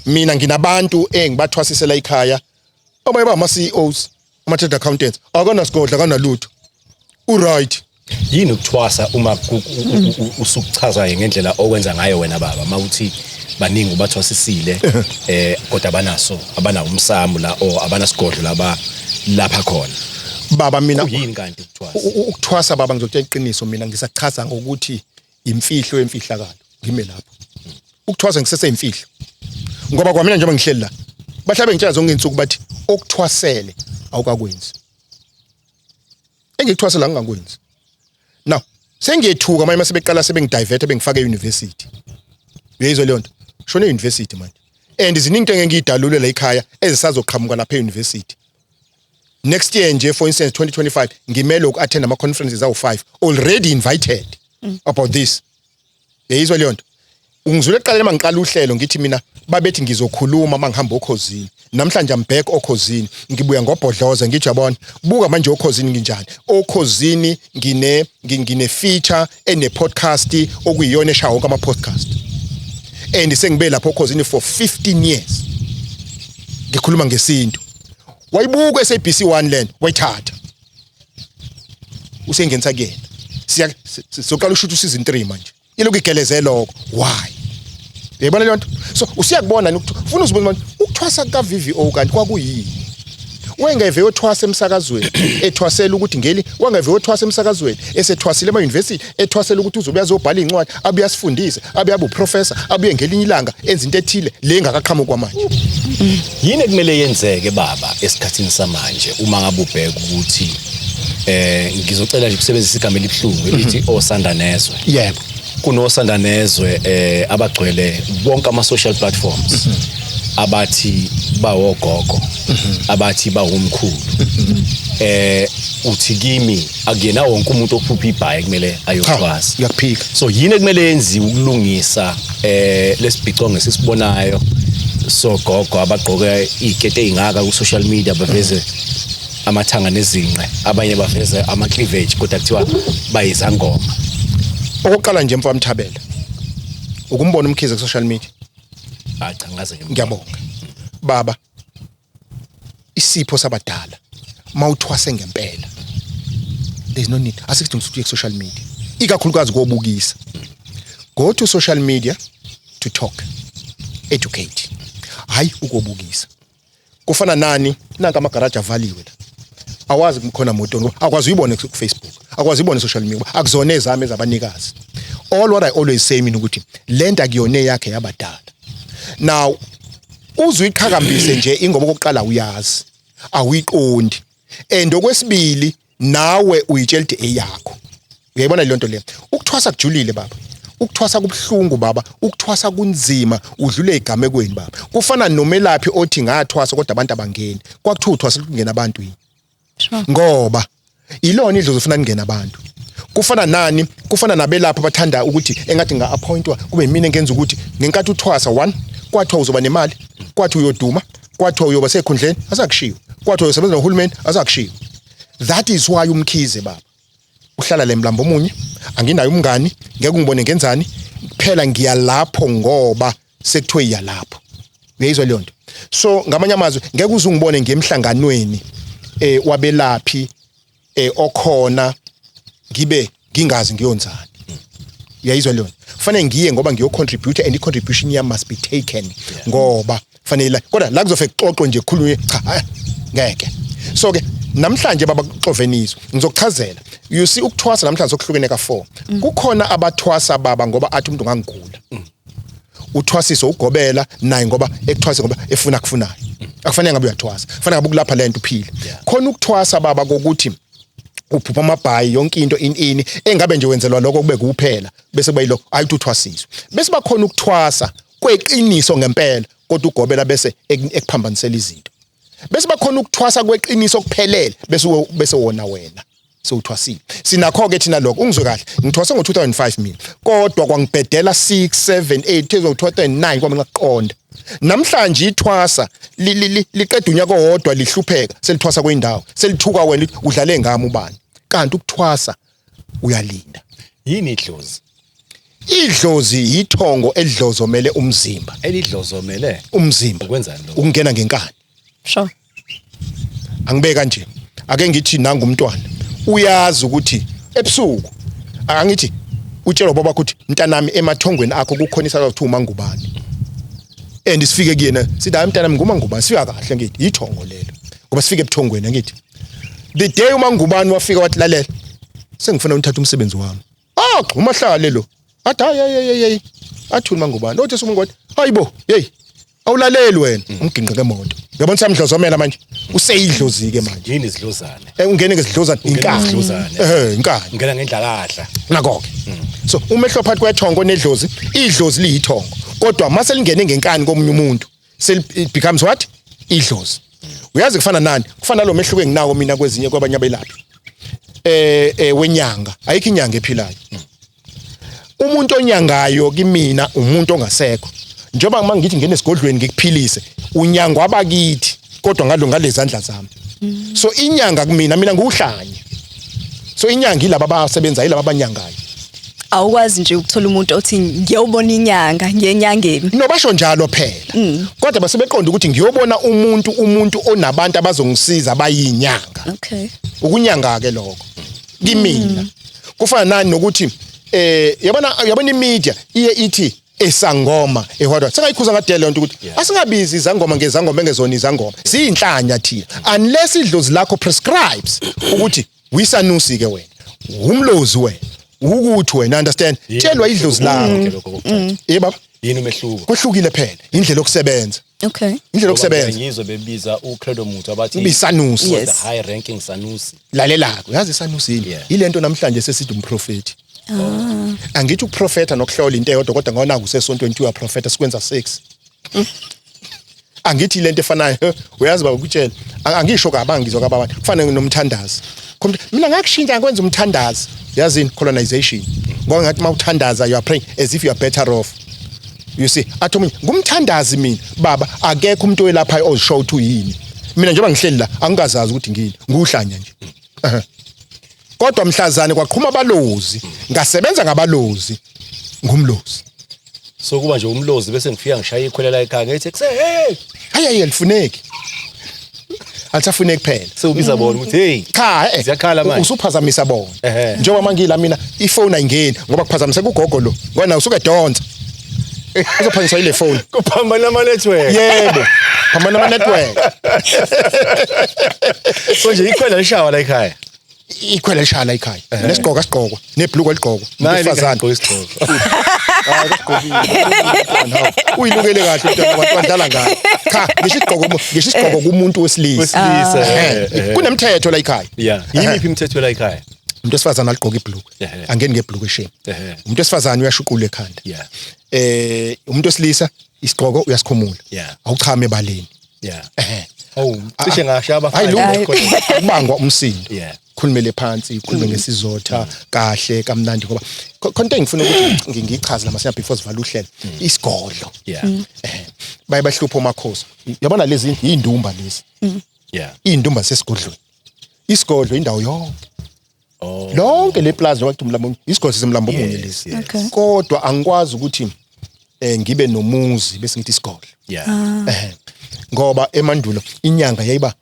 Mina nginabantu engibathwasisela ekhaya abaye ba ama CEOs ama chartered accountants akanasigodla kanalutho uright yini ukuthwasa uma usukuchaza ngendlela okwenza ngayo wena baba mawuthi baningi ubathwasisile kodwa abanawo umsamo la o abanasigodlo lapha khona baba mina yini kanti ukuthwasa baba ngizotshela iqiniso mina ngisachaza ngokuthi imfihlo yemfihlakalo ngime lapho ukuthwasa ngiseseyimfihlo ngoba kwamina njengoba ngihleli la bahlabe ngitshela zonke izinsuku bathi okuthwasele awukakwenzi engikuthwasela ngingakwenzi now sengiyethuka manje sebeqala sebengidivert bengifaka euniversity uyezwa leyo nto shone euniversity manje and iziningi into engengiyidalule la ekhaya ezisazoqhamuka lapha euniversity. Next year nje for instance 2025 ngimele uku-attend ama conferences awu5 already invited about this. Yeyizwa leyo nto ungizule eqaleni mangiqala uhlelo ngithi mina babethi ngizokhuluma mangihamba okhozini namhlanje I'm back okhozini ngibuya ngobhodloza ngithi yabona buka manje okhozini nginjani okhozini ngine feature ene podcast okuyiyona eshawa wonke ama podcast and sengibe lapho okhozini for 15 years ngikhuluma ngesintu wayibuka SABC1 land wayithatha usengenisa kuyena sizoqala ushuthi season 3 manje iloku igeleze lokho why yebona le nto so usiyakubona ufuna uzibuza manje ukuthwasa ka VVO kanti kwakuyini wengeve yothwasa emsakazweni ethwasela ukuthi ngeli wangeve yothwasa emsakazweni esethwasile ema university ethwasela ukuthi uzobuya azobhala incwadi abuya sifundise abuya abuprofessor abuye ngelinye ilanga enza into ethile le engakaqhamuka kwamanje yini ekumele yenzeke baba esikhathini samanje uma ngabe ubheka ukuthi ngizocela nje ukusebenzisa igama elibhlungu elithi osandanezwe. Yebo. Kunosandanezwe abagcwele bonke ama social platforms. Abathi bawogogo, abathi bawumkhulu. Uthi kimi akuyena wonke umuntu ophupha ibhayi kumele ayothwasa. Uyaphika. So yini ekumele yenziwe ukulungisa lesibhicongo sisibonayo sogogo abagqoke ikete ezingaka ku social media baveze amathanga nezinqe, abanye baveze ama cleavage kodwa kuthiwa bayizangoma. Okokuqala nje mfana Mthabela. Ukumbona umkhize ku social media. Cha ngaze Ngiyabonga. Baba isipho sabadala mawuthwase ngempela. There's no need. Asikudinga ukuthi uye ku social media. Ikakhulukazi kobukisa. Go to social media to talk. Educate. Hayi ukobukisa. Kufana nani nanka amagaraji avaliwe la. Awazi kumkhona moto ngoba akwazi uyibone ku Facebook. Akwazi uyibone social media. Akuzona ezami ezabanikazi. All what I always say mina ukuthi lento akuyone yakhe yabadala. Now uzuyiqhakambise nje ingoba kokuqala uyazi awiqondi and okwesibili nawe uyitshela ukuthi eyakho uyayibona le nto le ukuthwasa kujulile baba ukuthwasa kubhlungu baba ukuthwasa kunzima udlule igamekweni baba kufana nomelaphi othi ngathwasa kodwa abantu abangeni kwakuthiwa uthwasa kungena abantu yini ngoba ilona idlozi ufuna kungena abantu kufana nani kufana nabelapha bathanda ukuthi engathi nga-appointwa kube mina engenza ukuthi ngenkathi uthwasa 1 kwathiwa uzoba nemali kwathiwa uyoduma kwathiwa uyoba sekhundleni asakushiwo kwathiwa uyosebenza nohulumeni asakushiwo. That is why umkhize baba uhlala le mlambo omunye anginayo umngani ngeke ngibone ngenzani phela ngiya lapho ngoba sekuthiwe iya lapho uyayizwa le nto. So ngamanye amazwi ngeke uzungibone ngemhlanganweni wabelaphi okhona ngibe ngingazi ngiyonzani. Uyayizwa le nto. Fanele ngiye ngoba ngiyocontribute and i-contribution yami must be taken ngoba fanele kodwa la kuzofika xoxo nje khulunywe cha ngeke. So ke namhlanje baba Xoveniso ngizokuchazela you see ukuthwasa namhlanje sokuhlukene ka4 kukhona abathwasa baba ngoba athi umuntu ngangigula uthwasiso ugobela naye ngoba ekuthwasa ngoba efuna kufunayo akufanele ngabe uyathwasa fanele ngabe kulapha lento uphile khona ukuthwasa baba kokuthi uphupha amabhayi yonke into ini engabe nje wenzelwa lokho kube kuphela bese bayilo ayithi uthwasiswe bese bakhona ukuthwasa kweqiniso ngempela kodwa ugobela bese ekuphambanisela izinto bese bakhona ukuthwasa kweqiniso kuphelele bese wona wena sewuthwasile sinakho ke thina lokho ungizwe kahle ngithwasa ngo2005 mina kodwa kwangibhedela 6 7 8 tezo 2009 kwami ngaqonda namhlanje ithwasa liqeda unyaka owodwa lihlupheka selithwasa kweindawo selithuka wena udlale ngami ubani kanti ukuthwasa uyalinda yini idlozi idlozi yithongo edlozomele umzimba elidlozomele umzimba ukwenzani lokho ukungena ngenkani sure angibeka nje ake ngithi nanga umntwana uyazi ukuthi ebusuku angithi utshela baba ukuthi mntanami emathongweni akho kukhonisa ukuthi umangubani and sifike kuyena sithi hayi mntanami ngumangubani sifika kahle ngithi yithongo lelo ngoba sifike ebuthongweni ngithi the day umangubani wafika wathi lalela sengifuna unithatha umsebenzi wami umahlale lo athi hayi athi umangubani othi umangubani hayibo hey awulaleli wena umginqa kemoto uyabona samdlozomela manje useyidlozi ke manje yini izidlozane ungene ngezidlozana inkani inkani ngena ngendlakahla nakho ke so umehlo phakathi kwethongo nedlozi idlozi liyithongo kodwa mase lingene ngenkani komunye umuntu it becomes what idlozi uyazi kufana nani kufana lo mehluko enginawo mina kwezinye kwabanye abelaphi wenyanga ayikho inyanga ephilayo umuntu onyangayo kimina umuntu ongasekho njoba mangithi ngene esigodlweni ngikuphilise unyango abakithi kodwa ngale zandla zami so inyanga kumina mina nguhlanye so inyanga ilaba abasebenza ilaba abanyangayo awukwazi nje ukuthola umuntu othi ngiyobona inyanga ngenyangeni nobasho njalo phela kodwa basebeqonda ukuthi ngiyobona umuntu onabantu abazongisiza bayinyanga okay ukunyanga ke lokho kimina kufana nani nokuthi yabona imedia iye ithi esangoma ehwadwa sengayikhuza ngadela lonto ukuthi asingabizi izangoma ngezangoma engezona izangoma siyinhlanya thina unless idlozi lakho prescribes ukuthi wisanusi ke wena umlozi wena ukuthi wena understand tshelwa idlozi lakho yebo baba yini umehluko kohlukile phela indlela yokusebenza Okay. indlela yokusebenza ngizwe bebiza uCredo Muthu abathi ubisanusi Yes. the high ranking Sanusi. lalelako yazi isanusini Yeah. ilento namhlanje sesithi umprofeti angithi ukuprofeta nokuhlola into eyodwa kodwa ngona kusesontweni kuthiwa profeta sikwenza 6 angithi lento efanayo uyazi ba ukutshela angisho kabanga ngizwa kababantu kufanele nomthandazi mina ngakushintsha ngikwenza umthandazi yazini colonization ngoba ngathi mawuthandaza you are praying as if you are better off. You see athi mina ngumthandazi mina baba akekho umuntu welapha ozisho ukuthi uyini mina njengoba ngihleli la angikazazi ukuthi ngini nguhlanya nje kodwa mhlazane kwaqhuma abalozi ngasebenza ngabalozi ngumlozi So kuba nje umlozi bese ngifika ngishaya ikhwela la ekhaya ngithi hey hayi alifuneki alisafuneki phela sewubiza bona ukuthi hey cha Ziyakhala manje. usuphazamisa bona Ehhe. njengoba mangila mina ifone ayingeni ngoba kuphazamisa kugogo lo ngona usuke donsa uzophangisa ile phone kuphambana ama network. yebo phambana ama network So nje ikhwela lishawa la ekhaya. ikhwela lishala ekhaya nesigqoko sigqoko nebhluku eligqoko umfazana uyilukele kahle ukuthi abantu badlala ngayo cha ngisho isigqoko kumuntu wesilisa Wesilisa. kunemthetho la ekhaya Yeah. Yimiphi imithetho la ekhaya? umuntu wesifazana aligqoka ibhluku Ehhe. angeni ngebhluku esheni Ehhe. umuntu wesifazana uyashuqula ekhanda Yeah. umuntu wesilisa isigqoko uyasikhumula Yeah. awuchame ebaleni Yeah. Oh, cishe ngashaba hayi abafana. lokho kubangwa umsindo Yeah. khulumele phansi ukhulume ngesizotha kahle kamnandi ngoba konke engifuna ukuthi ngichaze la masinya before sivala uhlelo isigodlo Yeah. baye bahlupha omakhosi yabona lezi indumba lezi Yeah. indumba sesigodlweni isigodlo indawo yonke Oh. lonke le plaza wakthi umlambo isigodlo semlambo munye Yes, lesi yes. Okay. kodwa angikwazi ukuthi ngibe nomuzi bese ngithi isigodlo Yeah. ngoba emandulo inyanga yayiba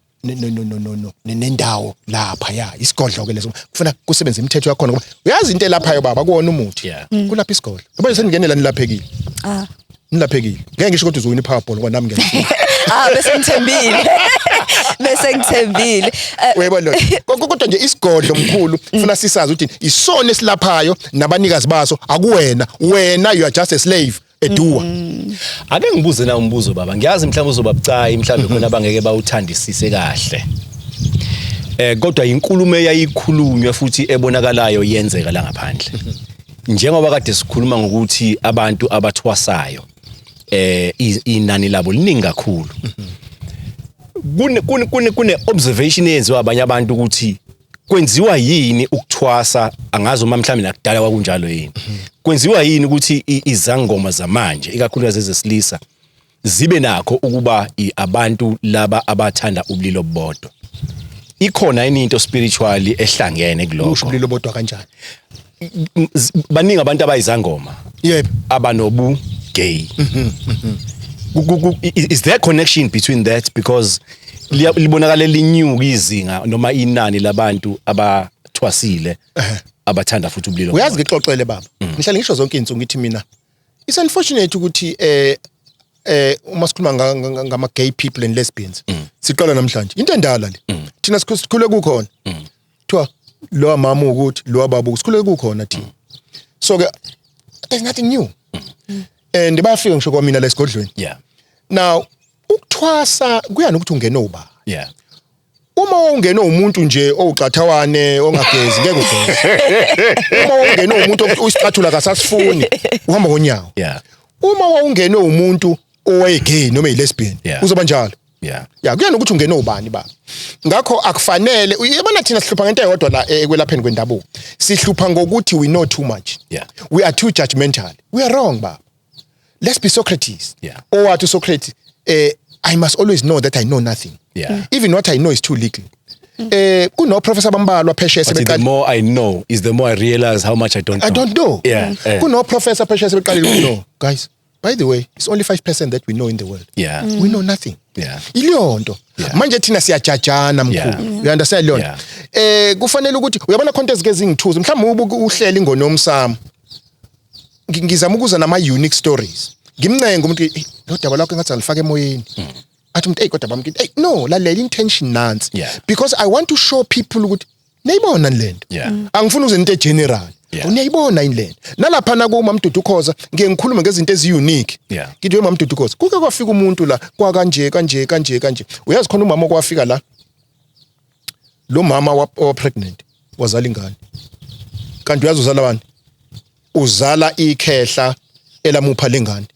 nendawo lapha ya isigodlo ke leso kufuna kusebenza imithetho yakho ngoba uyazi into lapha baba kuwona umuthi Yeah. kulapha isigodlo yabo seningenela nilaphekile nilaphekile ngeke ngisho ukuthi uzowina iPowerball ngoba nami ngiyafuna bese ngithembile uyabona kodwa nje isigodlo mkhulu ufuna sisazi ukuthi isona esilaphayo nabanikazi baso akuwena wena you are just a slave eduwa Ake ngibuze na umbuzo baba. Ngiyazi mhlawumbe uzobabucayi mhlawumbe khona abangeke bawuthandisise kahle. Kodwa inkulumo eyayikhulunywa futhi ebonakalayo yenzeka la ngaphandle. Njengoba kade sikhuluma ngokuthi abantu abathwasayo inani labo liningi kakhulu. Kune observation yenziwa abanye abantu ukuthi kwenziwa yini ukuthwasa angazi uma mhlawumbe nakudala kwakunjalo yini. Kwenziwa yini ukuthi izangoma zamanje ikakhulukazi ezesilisa zibe nakho ukuba abantu laba abathanda ubulilo bodwa. Ikhona yini into spiritually ehlangene kuloko. ushubulilo bodwa kanjani Baningi abantu abayizangoma yebo abanobu gay. Is there a connection between that because libonakala linyuka izinga noma inani labantu abathwasile abathanda futhi ubulilo. uyazi ngixoxele baba ngihlale ngisho zonke izinto ngithi mina it's unfortunate ukuthi uma sikhuluma ngama gay people and lesbians siqala namhlanje into endala le thina sikhule kukhona kuthiwa lo mama ukuthi lo baba sikhule kukhona thina so ke there's nothing new and bayafika ngisho kwa mina lesigodlweni Yeah. now ukuthwasa kuyani ukuthi ungene uba Yeah. uma ungena umuntu nje owuqathawane ongagezi ngeke ugeze uma ungena umuntu uyisicathula kasasifuni uhamba ngonyawo Yeah. uma ungena umuntu owayegay noma lesbian Yeah. uzoba njalo Yeah. ya kuyani ukuthi ungene ubani baba ngakho akufanele uyabona thina sihlupha ngento eyodwa la ekwelapheni kwendabuko sihlupha ngokuthi we know too much Yeah. we are too judgmental we are wrong baba let's be Socrates Yeah. or to Socrates I must always know that I know nothing Yeah. even what I know is too little kuno professor bambalwa phesheya But the sebeqala more I know is the more I realize how much I don't know. I don't know Yeah. kuno professor phesheya sebeqala no guys by the way it's only 5% that we know in the world Yeah. we know nothing Yeah. iliyonto Yeah. manje thina siyajajana Yeah. mkhulu you understand liyonto kufanele ukuthi uyabona khonto ezike zingithuza mhlawumbe uhlela ingono yomsamo ngizama ukuza nama unique stories ngimncenga umuntu lo daba lakho engathi alifake emoyeni athi umuntu kodwa bamkithi no lalela intention nansi Yeah. because I want to show people ukuthi nayibona lento Yeah. angifuni uze into general Uniyayibona indlela nalapha na kuma Mdudu Khoza ngeke ngikhulume ngezinto eziunique ngithi we Mdudu Khoza kuke kwafika umuntu la kwa kanje uyazi khona umama okwafika la lo mama wa pregnant wazala ingane kanti uyazi uzala bani uzala ikhehla elamupha lengane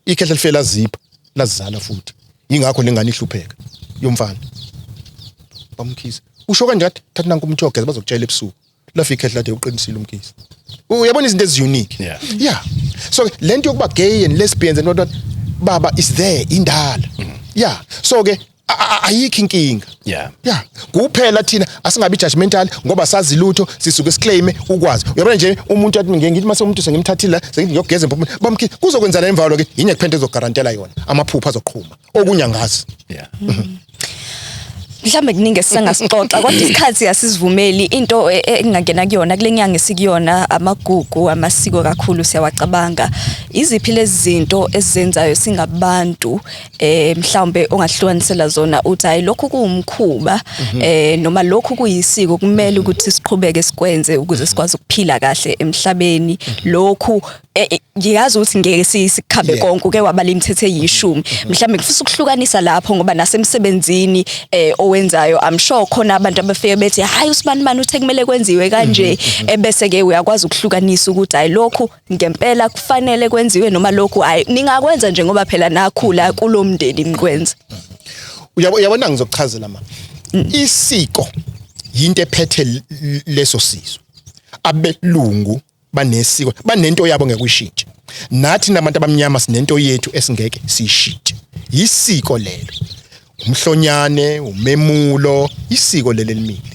ikhehla lifela zipha lazala futhi ingakho lengane ihlupheka yomfana bamkhisa usho kanjani thatha nanku umthoge bazokutshela ebusuku lafika ikhehla de uqinisile umkhisi uyabona izinto eziunique so lento yokuba gay and lesbians and what baba is there indala so ke ayikho inkinga kuphela thina asingabi judgmental ngoba sazi lutho sisuke siclaim ukwazi uyabona nje umuntu athi ngithi mase umuntu sengimthathile la sengithi ngiyogeza empumela bamkhisi kuzokwenzana emvalo ke yinye kuphela ezogarantela yona amaphupha azoqhuma okunya ngazi mhlambe kuningi sisangasixoxa kodwa isikhathi asisivumeli into engingena kuyona kule nyanga esikuyona amagugu amasiko kakhulu siyawacabanga iziphi lezi zinto esizenzayo singabantu mhlambe ongahlukanisela zona uthi hayi lokho kuumkhuba noma lokho kuyisiko kumele ukuthi siqhubeke sikwenze ukuze sikwazi ukuphila kahle emhlabeni lokho ngiyazi ukuthi ngeke sikhabe konke uke wabala imithetho eyishumi mhlambe ngifisa ukuhlukanisa lapho ngoba nasemsebenzini owenzayo I'm sure khona abantu abafike bethi hayi uSibani uthe kumele kwenziwe kanje ebese ke uyakwazi ukuhlukanisa ukuthi hayi lokho ngempela kufanele kwenziwe noma lokho hayi ningakwenza nje ngoba phela nakhula kulomndeni nikwenza uyabona ngizokuchazela mama isiko yinto ephethe leso sizwe abelungu banesiko banento yabo ngekuyishintsha nathi nabantu abamnyama sinento yethu esingeke siyishintshe isiko lelo umhlonyane umemulo isiko lelo elimile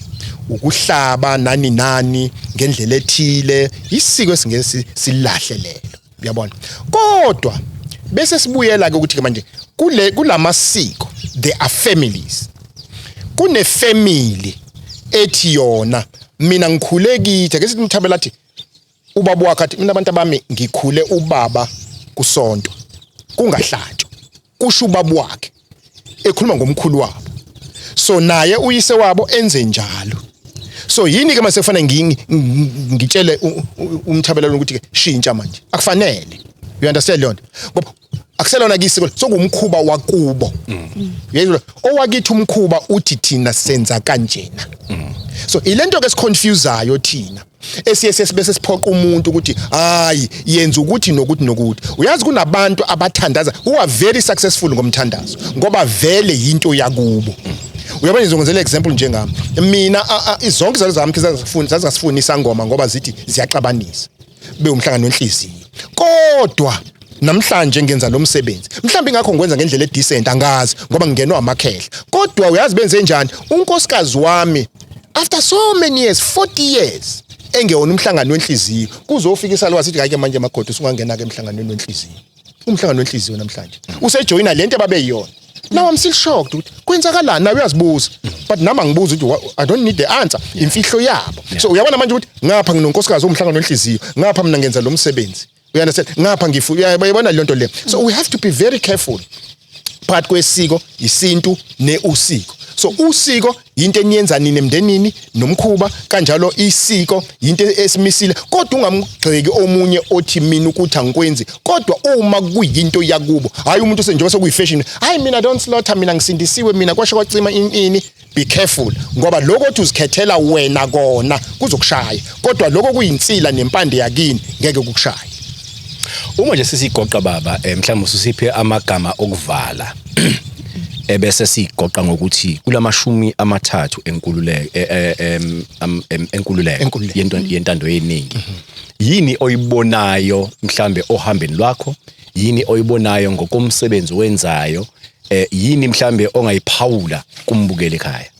ukuhlaba nani ngendlela ethile isiko esingeke silahle lelo uyabona kodwa bese sibuyela ke ukuthi ke manje kulamasiko there are families kune family ethi yona mina ngikhule kithi ake sithi Mthabela athi ubaba wakhe athi mina abantu abami ngikhule ubaba kusonto kungahlatshwa kusho ubaba wakhe ekhuluma ngomkhulu wabo so naye uyise wabo enze njalo so yini ke mase kufanele ngitshele uMthabela ukuthi ke shintsha manje akufanele you understand Leon ngoba akuselona kisiko sokumkhuba wakubo yezwa owakithi umkhuba uthi thina senza kanjena so ilento ke siconfuseayo thina esiyese bese siphoqa umuntu ukuthi hayi yenza ukuthi nokuthi uyazi kunabantu abathandaza who are very successful ngomthandazo ngoba vele into yakubo uyabona ngizongenzela example njengami mina izonke izalo zami zazingafuni isangoma ngoba zithi ziyaxabanisa bewumhlangano wenhliziyo kodwa namhlanje ngenza lo msebenzi mhlawumbe ngakho ngikwenza ngendlela edecent angazi ngoba ngingenwa amakhehla kodwa uyazi benze njani unkosikazi wami after so many years 40 years engewona umhlangano wenhliziyo kuzofika isalwa sithi hayi manje amagodo usungangena ke emhlanganweni wenhliziyo umhlangano wenhliziyo namhlanje usejoyina lento ababeyiyona now I'm still shocked ukuthi kwenzakalani nawe uyazibuza but nami ngibuza ukuthi I don't need the answer imfihlo yabo so uyabona manje ukuthi ngapha nginonkosikazi omhlangano wenhliziyo ngapha mina ngenza lo msebenzi uyandasela ngapha uyabona le nto le so we have to be very careful part kwesiko isintu neusiko so usiko into eniyenza nini emndenini nomkhuba kanjalo isiko into esimisile kodwa ungamgxeki omunye othi mina ukuthi angikwenzi kodwa uma kuyinto yakubo hayi umuntu senjengoba sekuyifashion hayi mina don't slaughter mina ngisindisiwe mina kwasho kwacima ini be careful ngoba lokho othi uzikhethela wena kona kuzokushaya kodwa lokho kuyinsila nempande yakini ngeke kukushaya uma nje sisigoqa baba mhlawumbe usiphe amagama okuvala ebese sigoqa ngokuthi kulamashumi amathathu enkululeko yentando yeningi yini oyibonayo mhlambe ohambeni lwakho yini oyibonayo ngokomsebenzi wenzayo yini mhlambe ongayiphawula kumbukele ekhaya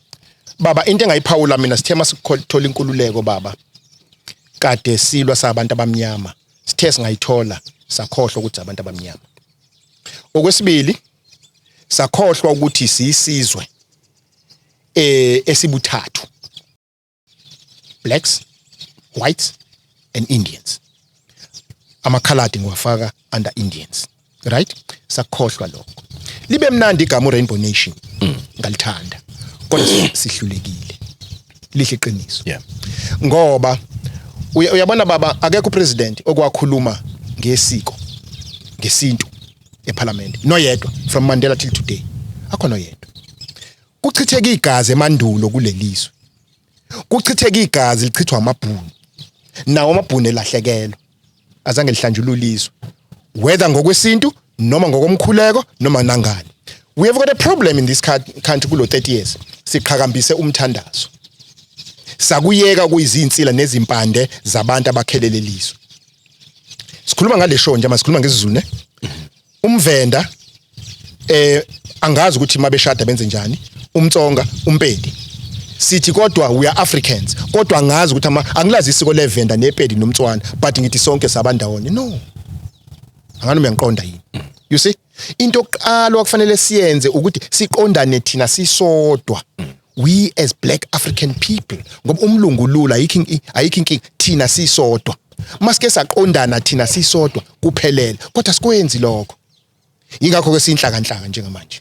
baba into engayiphawula mina sithema sikuthola inkululeko baba kade silwa sabantu abamnyama sithe singayithola sakhohlwa ukuthi abantu abamnyama okwesibili sakhohlwa ukuthi sisizwe esibuthathu blacks whites and Indians amakhaladi ngiwafaka under Indians right sakhohlwa lokho libe mnandi igama Rainbow Nation ngalithanda kodwa sihlulekile lihle iqiniso ngoba uyabona baba akekho president okwakhuluma ngesiko ngesintu eParliament noyedwa from Mandela till today akho noyedwa kuchitheka igazi emandulo kulelizwe kuchitheka igazi lichithwa amabhunu nawo amabhunu elahlekelwa azange lihlanjulule izwe whether ngokwesintu noma ngokomkhuleko noma nangani we have got a problem in this country kulo 30 years siqhakambise umthandazo sakuyeka kuyizinsila nezimpande zabantu abakhelele lizwe sikhuluma ngale show nje masikhuluma ngesizulu ne umvenda angazi ukuthi mabeshada benze njani umtsonga umpedi sithi kodwa we are Africans kodwa angazi ukuthi angilazi isiko levenda nepedi nomtswana but ngithi sonke sabandawonye no angani uyangiqonda yini you see into oqalo akufanele siyenze ukuthi siqondane thina sisodwa we as black African people ngoba umlungu lula ayikho inkingi thina sisodwa masike saqondana thina sisodwa kuphelele kodwa sikwenzi lokho ingakho ke sinhlakanhlaka njengamanje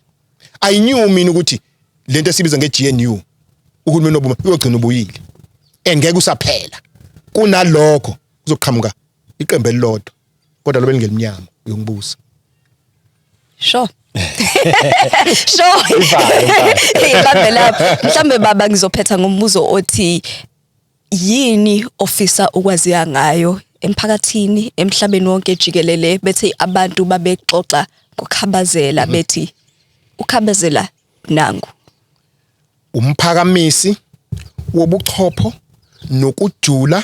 I knew mina ukuthi lento esibiza ngeGNU uhulumeni obuma uyogcina ubuyile engeke usaphela kunalokho kuzoqhamuka iqembu elilodwa kodwa lobe lingelimnyama uyongibuza sure Ibambe lapho mhlambe baba ngizophetha ngombuzo othi yini ofisa ukwaziya ngayo emphakathini emhlabeni wonke jikelele bethi abantu babexoxa ngokhabazela bethi ukhabazela nangu umphakamisi wobuchopho nokujula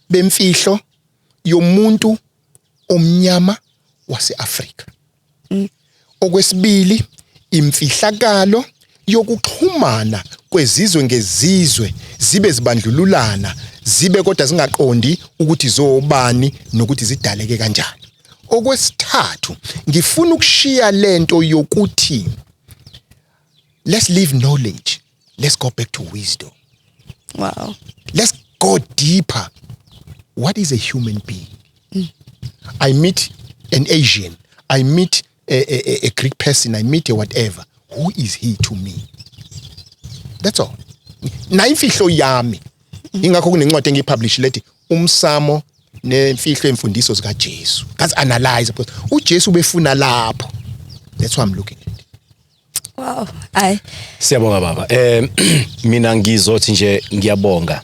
bemfihlo yomuntu omnyama waseAfrika okwesibili imfihlakalo yokuxhumana kwezizwe ngezizwe zibe zibandlululana zibe kodwa zingaqondi ukuthi zobani nokuthi zidaleke kanjani okwesithathu ngifuna ukushiya lento yokuthi let's leave knowledge let's go back to wisdom wow let's go deeper what is a human being I meet an Asian I meet a Greek person I meet a whatever who is he to me that's all na imfihlo yami ingakho kunencwadi engipublish lethi umsamo nemfihlo emfundiso zika Jesu kasi analyze because uJesu befuna lapho that's what I'm looking at wow siyabonga baba mina ngizothi nje ngiyabonga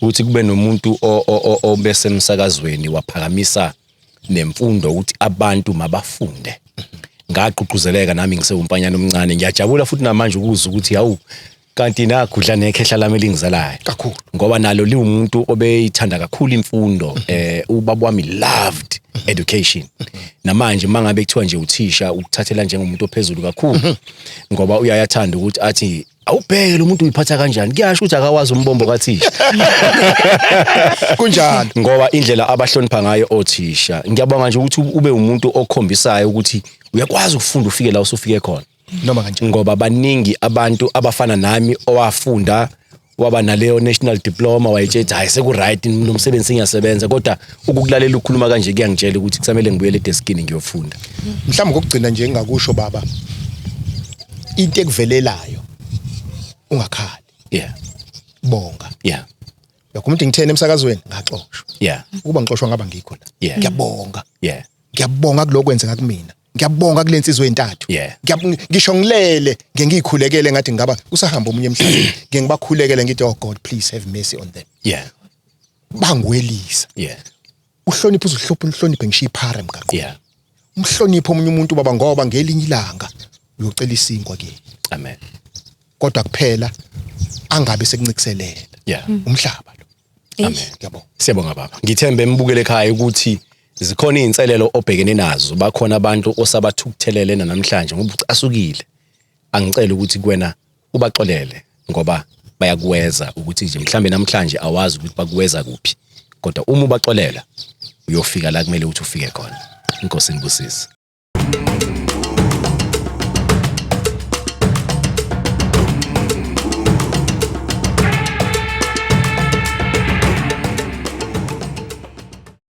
ukuthi kube nomuntu obese emsakazweni waphakamisa nemfundo ukuthi abantu mabafunde ngaqhuquzeleka nami ngisewumpanyana omncane ngiyajabula futhi namanje ukuzwa ukuthi hawu kanti nakhudla nekhehla lami elingizalayo kakhulu ngoba nalo liwumuntu obeyithanda kakhulu imfundo ubaba wami loved education namanje mangabe kuthiwa nje uthisha ukuthathela njengomuntu ophezulu kakhulu ngoba uyayathanda ukuthi athi awubheke lo muntu uyiphatha kanjani kuyasho ukuthi akawazi umbombo kathisha kunjalo ngoba indlela abahlonipha ngayo othisha ngiyabonga nje ukuthi ube umuntu okhombisayo ukuthi uyakwazi ukufunda ufike la usufike khona noma kanjani ngoba baningi abantu abafana nami owafunda waba naleyo national diploma wayethi hayi seku right nomsebenzi ngiyasebenza kodwa ukukulalela ukukhuluma kanje kuyangitshela ukuthi kusamele ngibuyele edeskini ngiyofunda mhlawumbe ukugcina nje engakusho baba into ekuvelelayo ungakhali bonga yakho umuntu ngithene emsakazweni ngaxoshwa ukuba ngixoshwa ngaba ngikho la ngiyabonga kuloko kwenza kumina ngiyabonga kulensizwe entathu ngisho ngilele ngiyikhulekele ngathi ngaba usahamba umunye emhlabeni ngibakhulekele ngithi oh God please have mercy on them bangwelisa uhloniphe uhloniphe ngisho iphara emgaqo umhloniphe omunye umuntu baba ngoba ngelinye ilanga uyocela isinkwa ke amen kodwa kuphela angabe sekuncikiselela umhlaba lo amen ngiyabonga siyabonga baba ngithembe embukele ekhaya ukuthi zikhona izinselelo obhekene nazo bakhona abantu osabathukuthelelena namhlanje ngoba asukile angicela ukuthi kuwena ubaxolele ngoba bayakuweza ukuthi nje mhlambe namhlanje awazi ukuthi bakuweza kuphi kodwa uma ubaxolela uyofika la kumele ukuthi ufike khona inkosi ngibusise